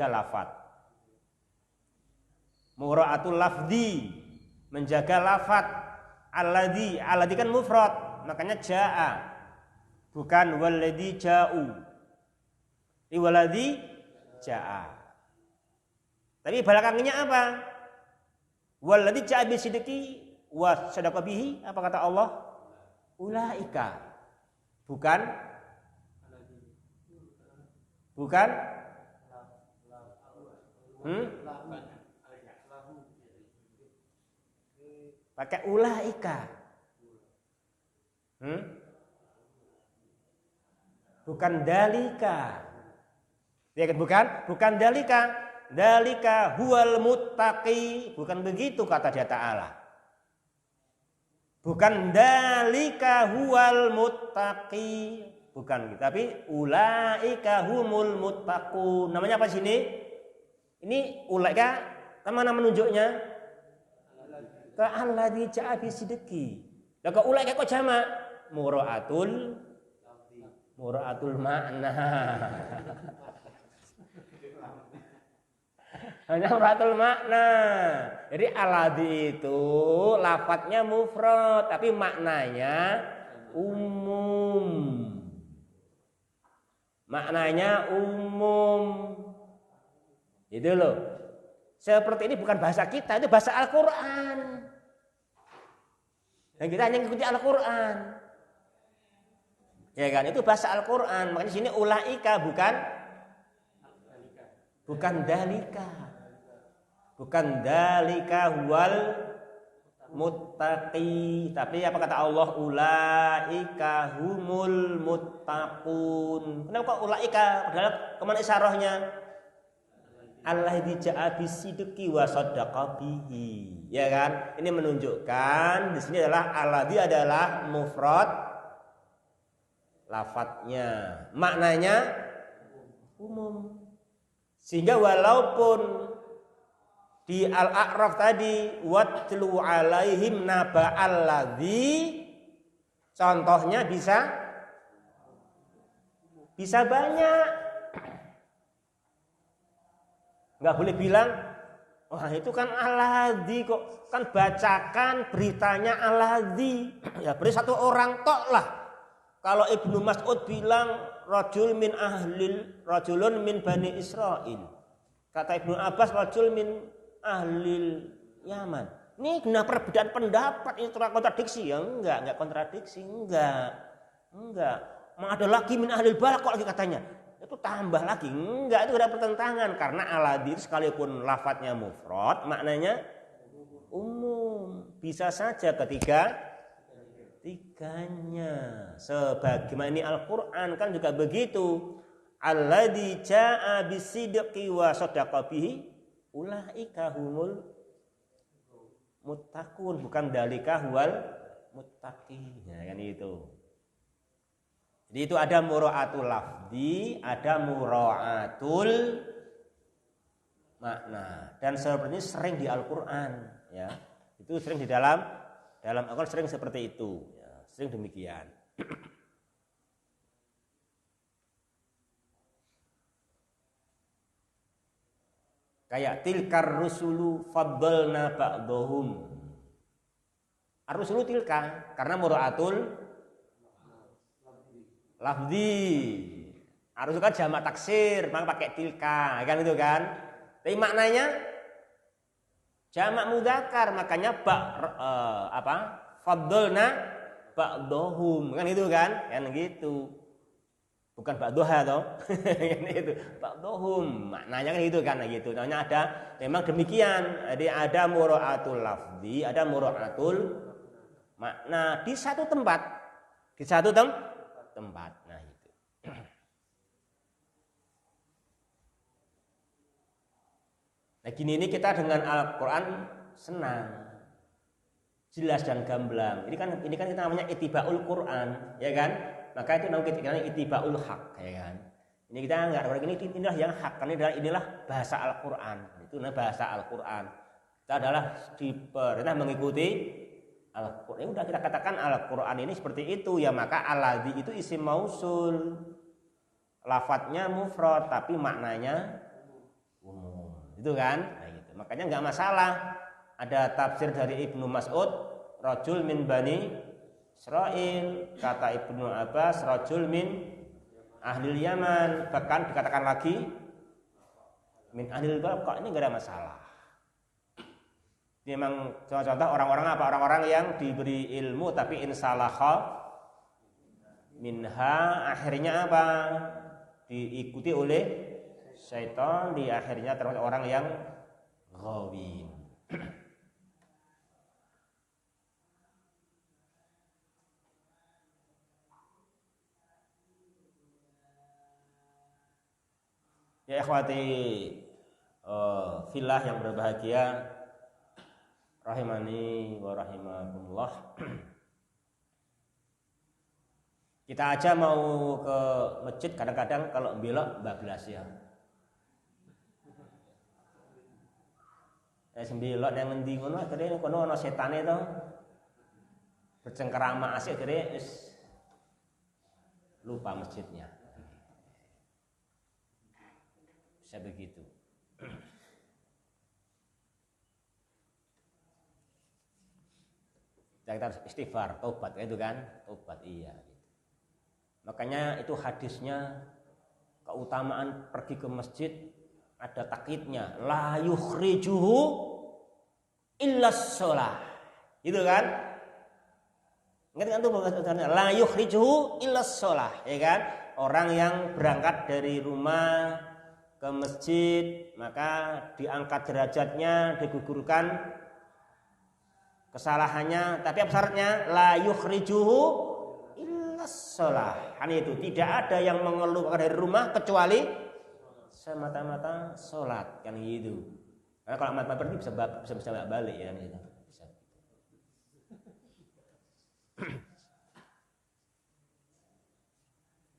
lafaz. Mura'atul lafzi, menjaga lafaz. Alladzi kan mufrad, makanya jaa. Bukan walladzi ja'u. Walladzi jaa. Tapi belakangnya apa? Walladzi ja'a bisidqi wa sadaqa bihi, apa kata Allah? Ulaika. Bukan pakai ulaika. Bukan dalika. Ya kan bukan dalika. Dalika huwal muttaqi. Bukan begitu kata dia Ta'ala. Bukan dalika huwal muttaqi, bukan, tapi ulaika humul muttaqun. Namanya apa sini? Ini ulaika, mana menunjuknya? Ke alladzi ja'a bisidqi. Lah kok ulaika kok jamak? Mura'atul makna. Hanya muratul makna. Jadi alladzi itu lafadznya mufrad tapi maknanya umum. Maknanya umum. Itu loh. Seperti ini bukan bahasa kita, itu bahasa Al-Qur'an. Dan kita hanya mengikuti Al-Qur'an. Ya kan? Itu bahasa Al-Qur'an. Makanya sini ulaika bukan dalika. Bukan dalika huwal muttaqi, tapi apa kata Allah? Ulaika humul muttaqun. Kenapa kok ulaika? Padahal kemana isyarahnya? Alladzi ja'a bisidqi wa saddaqa bihi. Ya kan? Ini menunjukkan di sini adalah alladzi adalah mufrad lafadznya. Maknanya umum. Sehingga walaupun di Al-A'raf tadi watlu alaihim naba'al ladzi, contohnya bisa banyak. Enggak boleh bilang wah itu kan al-ladzi, kok kan bacakan beritanya al-ladzi. Ya beri satu orang tok lah. Kalau Ibnu Mas'ud bilang rajulun min Bani Israil. Kata Ibnu Abbas rajul min ahlil Yaman. Ini kena perbedaan pendapat, ini kontradiksi ya? Enggak kontradiksi, enggak. Mau ada lagi min ahlil balak kok lagi katanya. Itu tambah lagi, enggak, itu ada pertentangan karena alladzi sekalipun lafadznya mufrad, maknanya umum. Bisa saja tiganya. Sebagaimana ini Al-Qur'an kan juga begitu. Alladzi jaa'a bisidqi wa saddaqa bihi ulaika humul muttaqun, bukan dalika huwal muttaqin. Ya kan itu. Jadi itu ada mura'atul lafzi, ada mura'atul makna. Dan seperti ini sering di Al-Qur'an ya. Itu sering di dalam Al-Qur'an sering seperti itu ya, sering demikian. Kayak tilkar rusulu faddalna ba'dhum. Ar-rusulu tilka karena mura'atul lafzi. Ar-rusul kan jamak taksir, maka pakai tilka, kan itu kan. Tapi maknanya jamak mudzakkar, makanya faddalna ba'dhum, kan itu kan? Kan gitu. Bukan ba'doha toh. Kan itu ba'dhum. Maknanya kan itu kan gitu. Namanya ada memang demikian. Jadi ada mura'atul lafzi, ada mura'atul makna di satu tempat. Di satu tempat. Nah itu. Nah gini ini kita dengan Al-Qur'an senang. Jelas dan gamblang. Ini kan kita namanya ittibaul Qur'an, ya kan? Maka itu namanya ittibaul haq, ya kan? Ini kita enggak ada inilah yang hak, karena inilah bahasa Al-Qur'an. Itu bahasa Al-Qur'an. Kita adalah diperintah mengikuti Al-Qur'an, udah kita katakan Al-Qur'an ini seperti itu ya, maka alladzi itu isim mausul. Lafadznya mufrad tapi maknanya umum. Itu kan? Nah, gitu. Makanya enggak masalah. Ada tafsir dari Ibnu Mas'ud, rajul min bani Israil, kata Ibnu Abbas rajul min ahlil Yaman, bahkan dikatakan lagi min ahlil Baqah, ini enggak ada masalah. Ini memang contoh orang-orang apa? Orang-orang yang diberi ilmu tapi insalakha minha, akhirnya apa? Diikuti oleh syaitan, di akhirnya termasuk orang yang ghawin. Ya ikhwati fillah yang berbahagia, rahimani wa rahimakumullah. Kita aja mau ke masjid kadang-kadang kalau belok bablas ya. Sembelok yang ngendi ngono akhire kono ana setane to. Bercengkerama asik akhire wis lupa masjidnya. Bisa begitu. Kita harus istighfar, tobat itu kan, tobat iya. Gitu. Makanya itu hadisnya keutamaan pergi ke masjid ada takkidnya, la yukhrijuhu illa shalah. Gitu kan? Ngerti kan tuh bahasanya la yukhrijuhu illa shalah, ya kan? Orang yang berangkat dari rumah ke masjid maka diangkat derajatnya, digugurkan kesalahannya, tapi apa syaratnya? La yukhrijuhu illas shalah. Kan itu, tidak ada yang mengeluarkan dari rumah kecuali semata-mata sholat, kan gitu. Karena kalau amat berarti bisa balik ya, kan gitu. Bisa.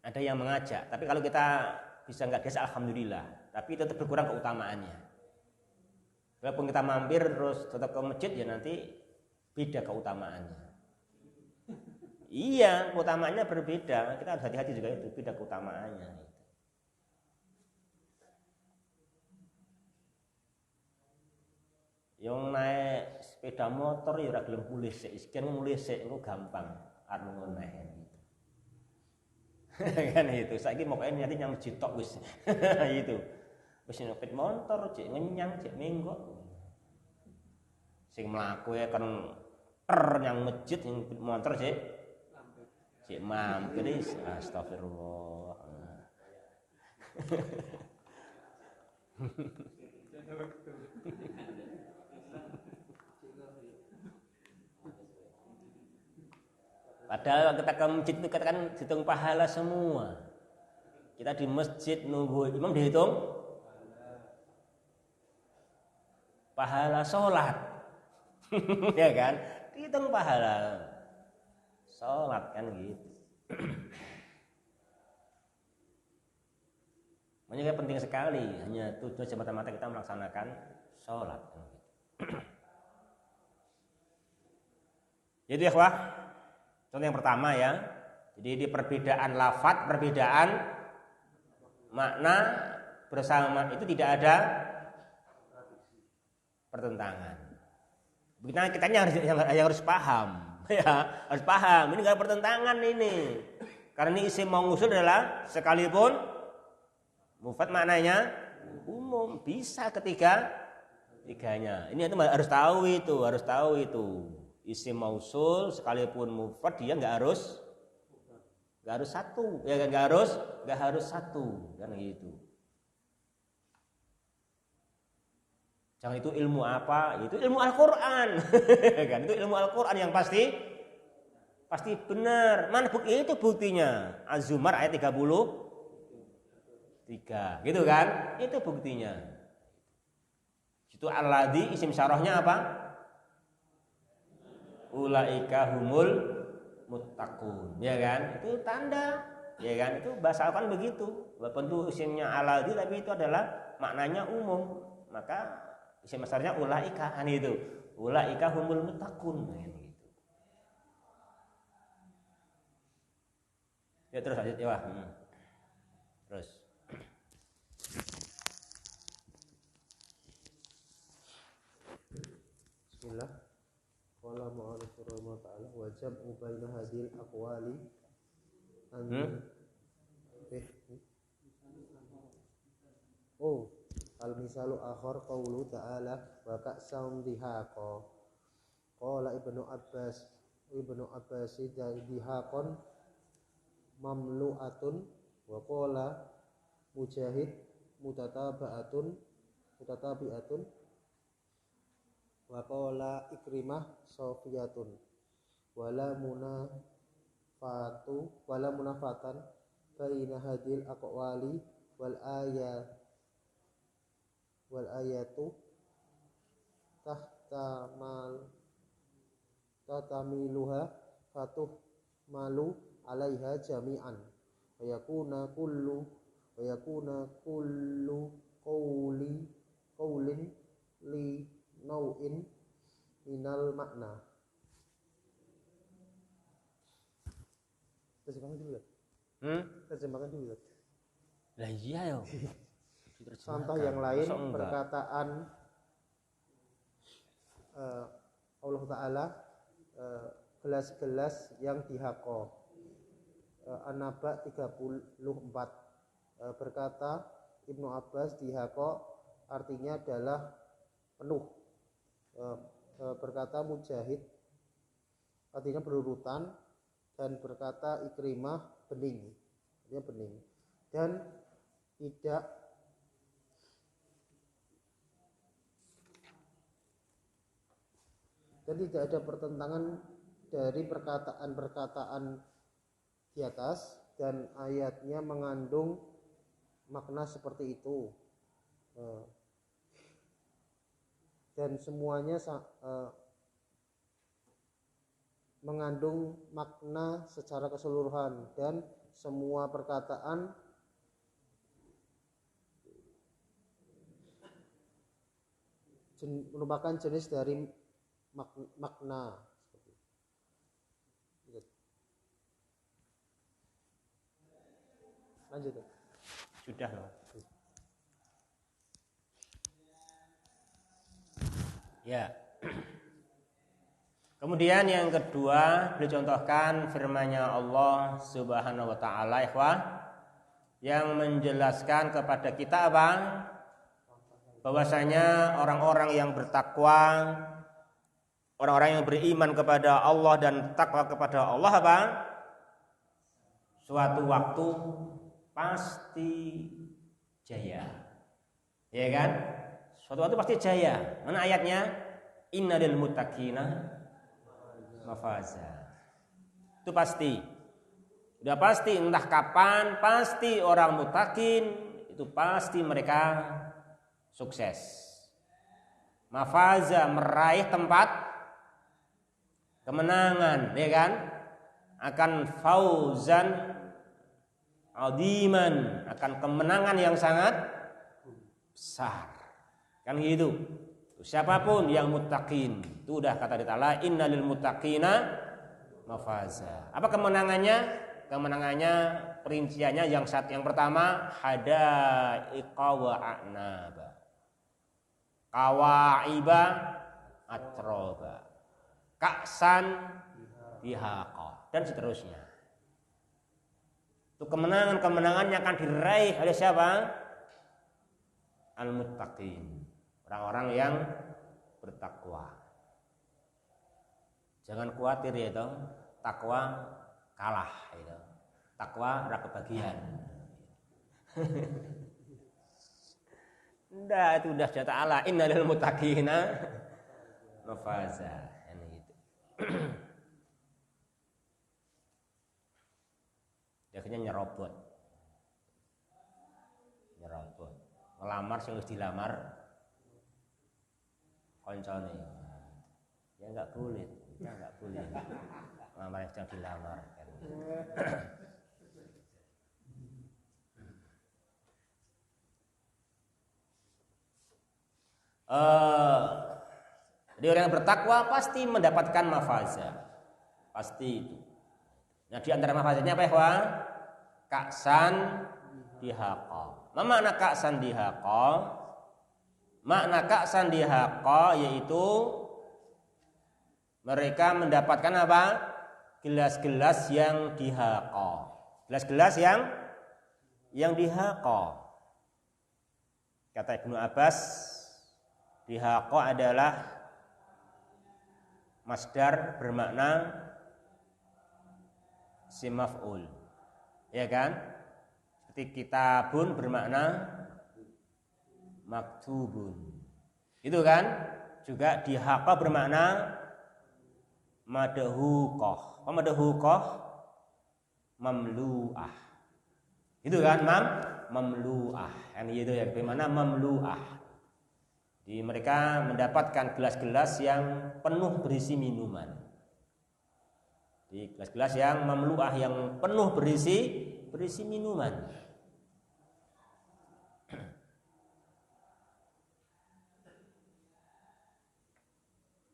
Ada yang mengajak, tapi kalau kita bisa nggak biasa alhamdulillah, tapi tetap berkurang keutamaannya. Walaupun kita mampir terus tetap ke masjid ya nanti beda keutamaannya. Iya, keutamaannya berbeda. Kita harus hati-hati juga itu, beda keutamaannya. Yang naik sepeda motor ya ora gelem mulih sik, sekian mulih sik engko gampang arep ngono gitu. Kan itu. Saiki mokoke niate nyang masjid tok wis. Itu. Wis nyopet motor cek ngenyang cek menggok. Sing mlaku ya kan yang masjid yang motor cek mampir astagfirullah. Padahal kita ke masjid itu katakan dihitung pahala semua. Kita di masjid nunggu imam dihitung pahala sholat. Ya kan? Dihitung pahala sholat kan gitu. Makanya penting sekali, hanya tujuan semata-mata kita melaksanakan sholat. Jadi ikhwah, contoh yang pertama ya. Jadi di perbedaan lafadz, perbedaan makna bersama itu tidak ada pertentangan. Begitu kita yang harus paham. Ya, harus paham. Ini enggak ada pertentangan ini. Karena ini isim mausul adalah sekalipun mufrad maknanya umum, bisa ketiganya. Ini harus tahu itu. Isim mausul sekalipun mufrad dia enggak harus satu. Ya enggak harus satu, kan gitu. Jangan itu ilmu apa? Itu ilmu Al-Qur'an. Kan itu ilmu Al-Qur'an yang pasti benar. Mana bukti itu buktinya? Az-Zumar ayat 33. Gitu kan? Itu buktinya. Itu alladzi isim syarahnya apa? Ulaika humul muttaqun. Ya kan? Itu tanda. Ya kan? Itu bahasa Al-Qur'an begitu. Walaupun itu isimnya alladzi tapi itu adalah maknanya umum. Maka isim besarnya ulaika, kan itu. Ulaika humul muttaqun, gitu. Ya terus lanjut ya. Terus. Bismillah. Qala mu'alif rahimahullah ta'ala wa jam'u baina hadhil aqwali al misalu akhar qaulu ta'ala wa ka'sam dihaqa. Qala Ibnu Abbas dihaqon mamlu'atun wa qala Mujahid mutatabi'atun wa qala Ikrimah sofiyatun wala munafatan baina hadil aqwali wal ayatu tatamiluha fatuh malu alaiha jami'an wa yakuna kullu qawlin li nau'in minal makna. Terjemahkan dulu. Terjemahkan dulu. Lah iya yo. Contoh yang lain perkataan Allah Ta'ala gelas-gelas yang dihaqo. An-Naba 34 berkata Ibnu Abbas dihaqo artinya adalah penuh. Berkata Mujahid artinya berurutan, dan berkata Ikrimah bening, artinya bening, dan tidak ada pertentangan dari perkataan-perkataan di atas, dan ayatnya mengandung makna seperti itu, dan semuanya mengandung makna secara keseluruhan, dan semua perkataan merupakan jenis dari makna. Lanjut. Sudah loh. Ya. Kemudian yang kedua dicontohkan firman-Nya Allah Subhanahu wa taala, ikhwah, yang menjelaskan kepada kita apa? Bahwasanya orang-orang yang bertakwa, orang-orang yang beriman kepada Allah dan takwa kepada Allah apa? Suatu waktu pasti jaya. Ya kan? Suatu waktu pasti jaya. Mana ayatnya? Innalil muttaqina mafaza. Itu pasti. Udah pasti, entah kapan, pasti orang muttaqin itu pasti mereka sukses. Mafaza, meraih tempat kemenangan, ya kan? Akan fauzan adiman, akan kemenangan yang sangat besar. Kan gitu. Siapapun yang muttaqin, itu udah kata Allah, innalil muttaqina mafaza. Apa kemenangannya? Kemenangannya perinciannya yang pertama hadaiqa wa a'naba. Kawaiba atroba. Ka'san dihaqa dan seterusnya. Itu kemenangan-kemenangannya akan diraih oleh siapa? Al-muttaqin. Orang-orang yang bertakwa. Jangan khawatir ya itu, takwa kalah itu. Takwa ora kebagian. Ndak, itu udah jatah Allah, innalil muttaqina mafaza. Ini gitu. Akhirnya nyerobot. Ngelamar sing wis dilamar koncone. Ya enggak boleh, ngelamar yang sedang dilamar. Jadi orang yang bertakwa pasti mendapatkan mafaza. Pasti itu. Nah, di antara mafazatnya apa ya? ka'san dihaqa. Ma makna ka'san dihaqa? Makna ka'san dihaqa yaitu mereka mendapatkan apa? Gelas-gelas yang dihaqa. Gelas-gelas yang dihaqa. Kata Ibnu Abbas, dihaqa adalah masdar bermakna isim maf'ul. Ya kan? Seperti kitabun bermakna maktubun. Itu kan? Juga dihaqa bermakna madhuqah. Apa madhuqah? Mamlu'ah. Itu kan? Mamlu'ah. Kan itu ya, bagaimana mamlu'ah. Jadi mereka mendapatkan gelas-gelas yang penuh berisi minuman. Di gelas-gelas yang mamlu'ah, yang penuh berisi minuman.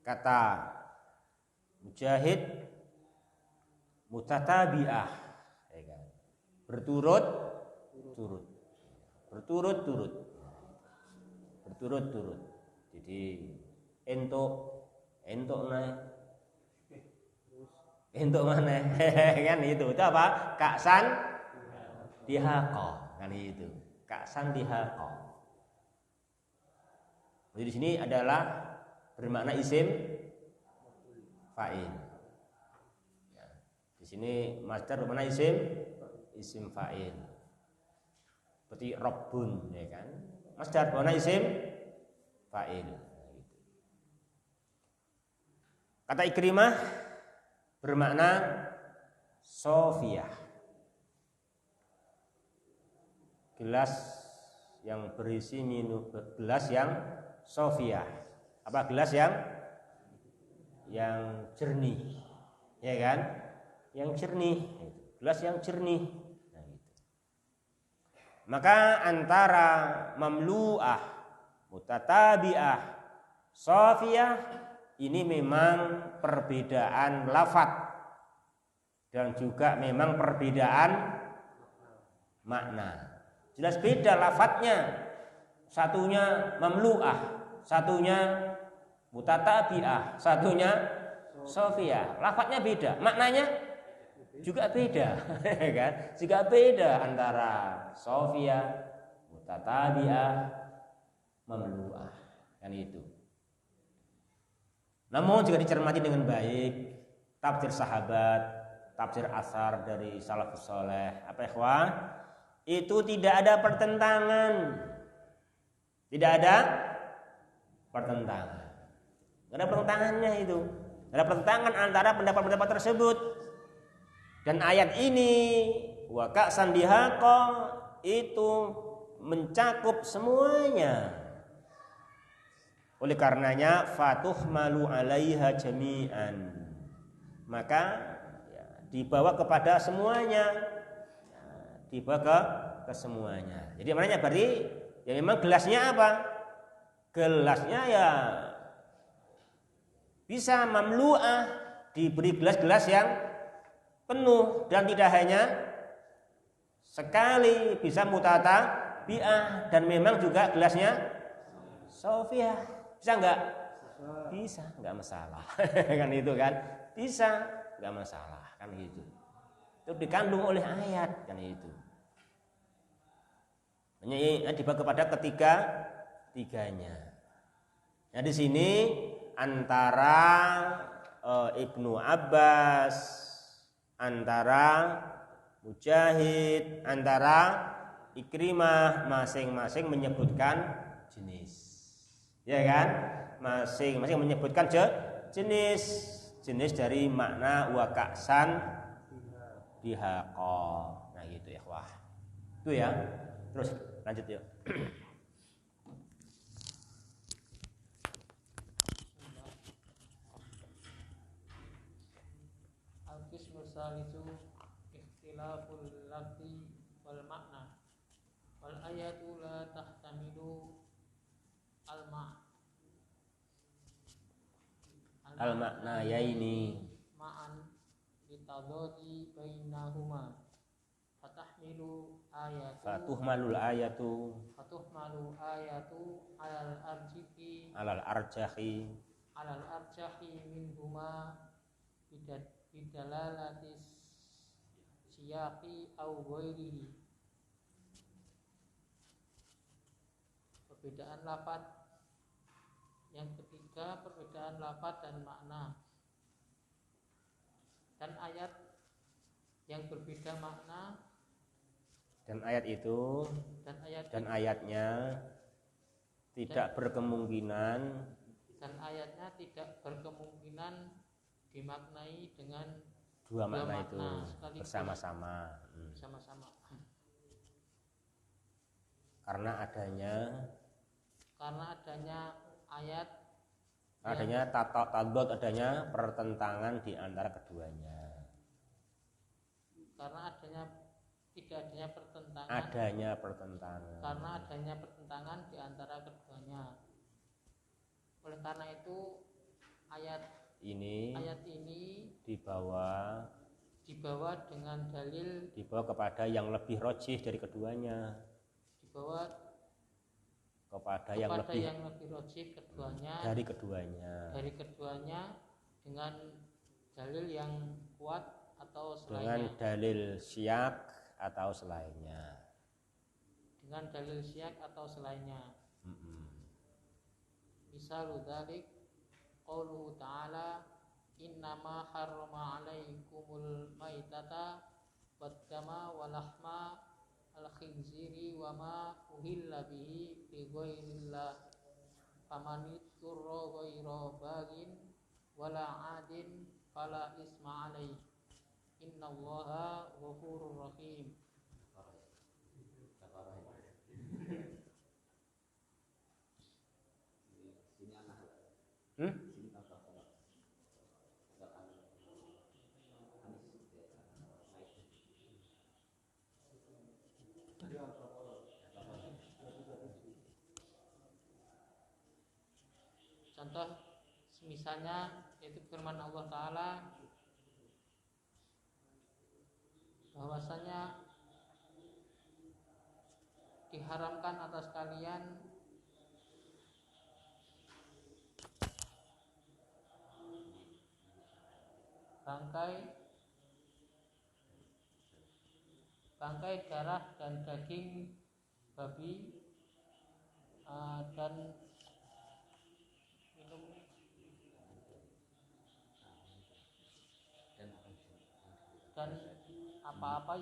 Kata Mujahid, mutatabi'ah, ya kan? Berturut-turut. Jadi entuk mana? Kan itu apa? Ka'san dihaqa, kan itu. Ka'san dihaqa. Jadi di sini adalah bermakna isim fa'il. Ya. Di sini masdar bermakna isim fa'il. Seperti rabbun, ya kan? Masdar bermakna isim fa'il. Kata Ikrimah bermakna sofiyah. Gelas yang berisi minum, gelas yang sofiyah. Apa? Gelas yang jernih, ya kan? Yang jernih, gelas yang jernih. Nah, gitu. Maka antara mamlu'ah, mutatabi'ah, sofiyah ini memang perbedaan lafadz dan juga memang perbedaan makna. Jelas beda lafadznya. Satunya mamlu'ah, satunya mutatabi'ah, satunya sofiyah. Lafadznya beda, maknanya juga beda, kan? Juga beda antara sofiyah, mutatabi'ah, mamlu'ah, kan itu. Namun jika dicermati dengan baik, tafsir sahabat, tafsir asar dari salafus saleh, apa ikhwan? Itu tidak ada pertentangan. Tidak ada pertentangan. Tidak ada pertentangannya itu. Tidak ada pertentangan antara pendapat-pendapat tersebut. Dan ayat ini wa ka'san dihaqa itu mencakup semuanya. Oleh karenanya fatuhmalu 'alaiha jami'an. Maka ya, dibawa kepada semuanya. Ya, dibawa ke semuanya. Jadi maknanya berarti ya memang gelasnya apa? Gelasnya ya bisa mamlu'ah, diberi gelas-gelas yang penuh dan tidak hanya sekali, bisa mutatabi'ah dan memang juga gelasnya sofiyah. Bisa enggak? Bisa, enggak masalah. Kan itu kan? Bisa, enggak masalah, kan gitu. Itu dikandung oleh ayat, kan itu. Hanya dibagi kepada ketiganya. Nah di sini antara Ibnu Abbas, antara Mujahid, antara Ikrimah masing-masing menyebutkan jenis. Ya kan? Masing-masing menyebutkan jenis dari makna wa ka'san dihaqa. Nah gitu ya, wah. Itu ya. Terus lanjut yuk. Al-qismu salisu ikhtilaful lafzi wal makna. Wal ayatu la tahtamilu al-makna yaini ma'an bitadadi bainahuma. Fatah fatuhmalul ayatu alal arjahi minhuma bidalalatis siyaqi au ghairihi. Perbedaan lafaz. Yang ketiga, perbedaan lafaz dan makna. Dan ayat yang berbeda makna, dan ayat itu dan ayatnya tidak berkemungkinan dimaknai dengan dua makna itu sekaligus, bersama-sama. Karena adanya ayat, adanya tadad, adanya pertentangan di antara keduanya. Karena adanya pertentangan di antara keduanya. Oleh karena itu ayat ini dibawa dengan dalil, dibawa kepada yang lebih rajih dari keduanya. Yang lebih rajih dari keduanya dengan dalil yang kuat atau selainnya. Dengan dalil syak atau selainnya. Misalul dzalik qauluhu ta'ala innama harrama 'alaikumul maitata waddama walahma al-khinziri wa ma uhilla bihi li ghairillah famanitturra ghaira baghin wala 'adin fala isma 'alaihi innallaha ghafurur rahim. Contoh semisalnya yaitu firman Allah Ta'ala bahwasanya diharamkan atas kalian bangkai, darah dan daging babi dan minum dan apa-apa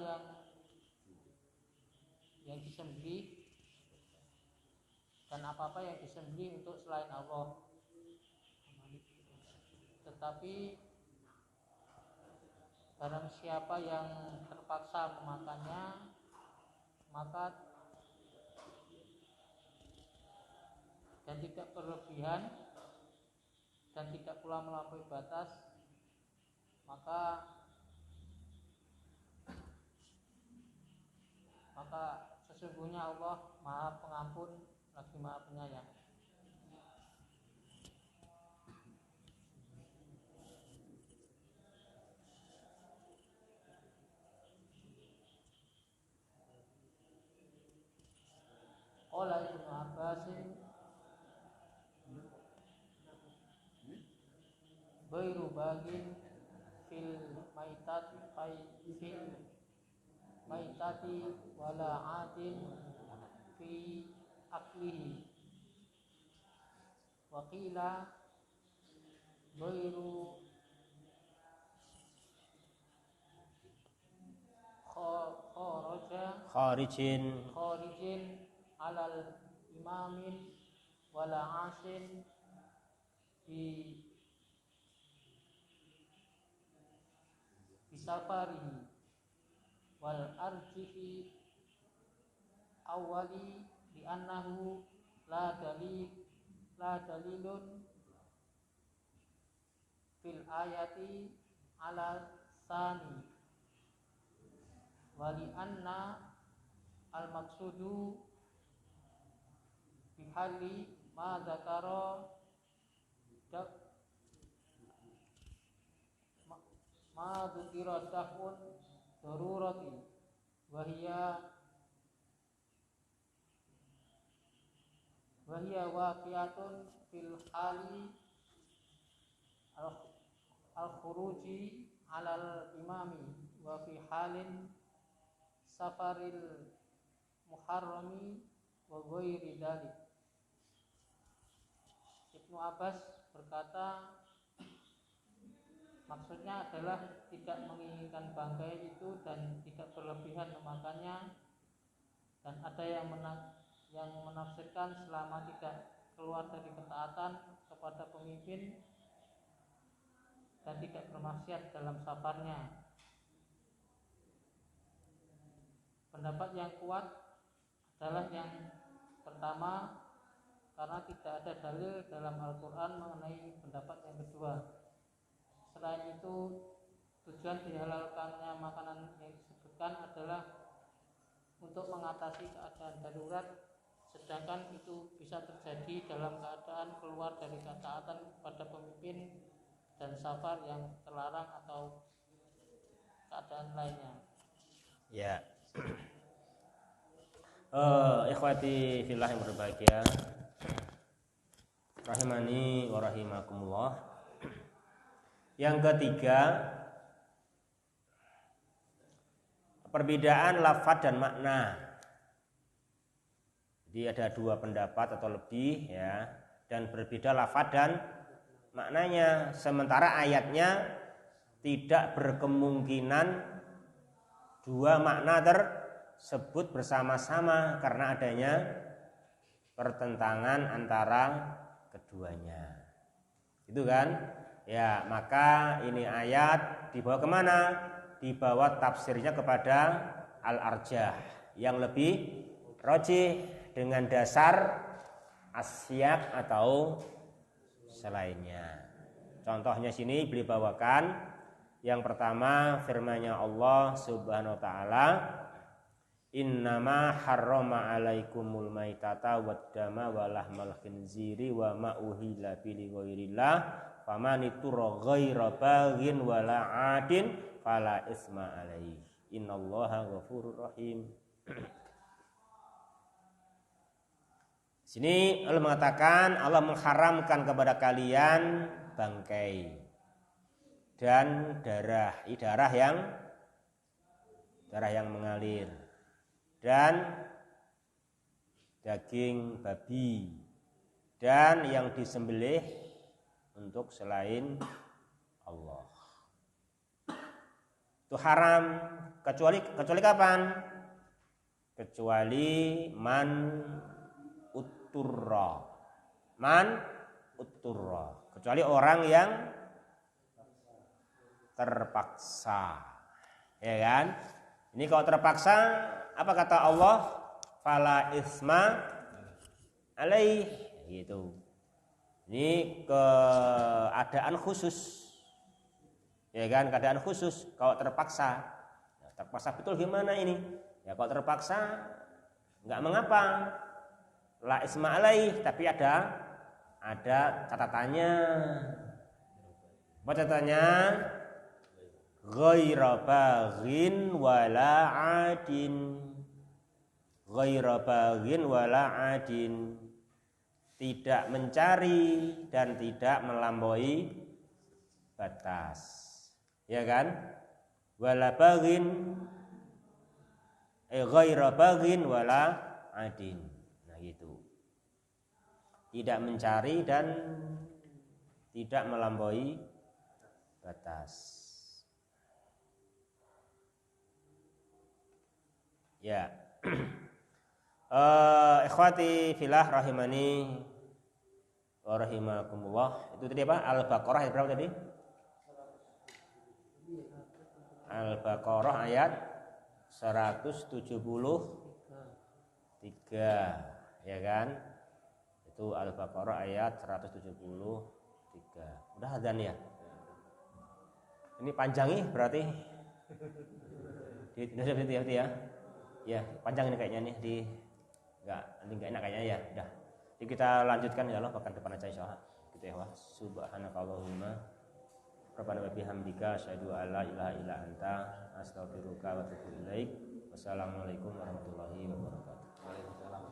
yang disembelih untuk selain Allah. Tetapi barang siapa yang terpaksa memakannya, maka dan tidak berlebihan dan tidak pula melampaui batas, maka sesungguhnya Allah Maha Pengampun lagi Maha Penyayang. Qala Ibnu Abbasin ghairu bagin fil maitati wala adin fi aklihi wa qila ghairu kharijin alal imamin wala asin bisafarihi wal arjihi awali li annahu la dalilun fil ayati ala sani wali anna al maqsudu bihali ma dzakara ma dzukira dafun darurati wahia waqiatun fil hali al-khuruji alal imami wa fi halin safaril muharrami wa ghairi dzalik. Ibnu Abbas berkata, maksudnya adalah tidak menginginkan bangkai itu dan tidak berlebihan memakannya, dan ada yang menafsirkan selama tidak keluar dari ketaatan kepada pemimpin dan tidak bermaksiat dalam safarnya. Pendapat yang kuat adalah yang pertama, karena tidak ada dalil dalam Al-Quran mengenai pendapat yang kedua. Selain itu, tujuan dihalalkannya makanan yang disebutkan adalah untuk mengatasi keadaan darurat, sedangkan itu bisa terjadi dalam keadaan keluar dari ketaatan pada pemimpin dan safar yang terlarang atau keadaan lainnya. Ya. Ikhwati fillah yang berbahagia, rahimani wa rahimakumullah. Yang ketiga, perbedaan lafaz dan makna. Jadi ada dua pendapat atau lebih ya, dan berbeda lafaz dan maknanya. Sementara ayatnya tidak berkemungkinan dua makna tersebut bersama-sama karena adanya pertentangan antara keduanya. Itu kan? Ya, maka ini ayat dibawa kemana? Dibawa tafsirnya kepada al-arjah yang lebih rajih dengan dasar asyaq atau selainnya. Contohnya sini beliau bawakan yang pertama firman-Nya Allah Subhanahu wa taala, innama harrama alaikumul maitata waddama wa lahmal khinziri wa ma uhilla bi ghairillah famanitur ghaira baghin wala adin fala isma alaihi innallaha ghafurur rahim. Sini Allah mengatakan Allah mengharamkan kepada kalian bangkai dan darah yang mengalir dan daging babi dan yang disembelih untuk selain Allah. Itu haram kecuali kapan? Kecuali man utturra. Kecuali orang yang terpaksa. Ya kan? Ini kalau terpaksa, apa kata Allah? Fala isma alaih, gitu. Ini keadaan khusus. Ya kan, keadaan khusus kalau terpaksa. Nah, terpaksa betul gimana ini? Ya kalau terpaksa enggak mengapa. La isma alaih, tapi ada catatannya. Apa catatannya? Ghaira baghin wala adin. Ghaira baghin wala adin. Tidak mencari dan tidak melampaui batas. Ya kan? Wala baghin ghaira baghin wala adin. Nah gitu. Tidak mencari dan tidak melampaui batas. Ya. Ikhwati fillah rahimani wa rahimakumullah. Itu tadi apa? Al-Baqarah ayat berapa tadi? Al-Baqarah ayat 173, ya kan? Itu Al-Baqarah ayat 173. Udah adzan ya? Ini panjang nih berarti. Di ya. Ya, panjang ini kayaknya nih enggak enak kayaknya ya. Udah. Jadi kita lanjutkan ya Allah pekan depan aja insyaallah. Gitu ya Allah. Subhanakallahumma rabbana wa bihamdika asyhadu an la ilaha illa anta astaghfiruka wa atubu ilaik. Wassalamualaikum warahmatullahi wabarakatuh. Waalaikumsalam.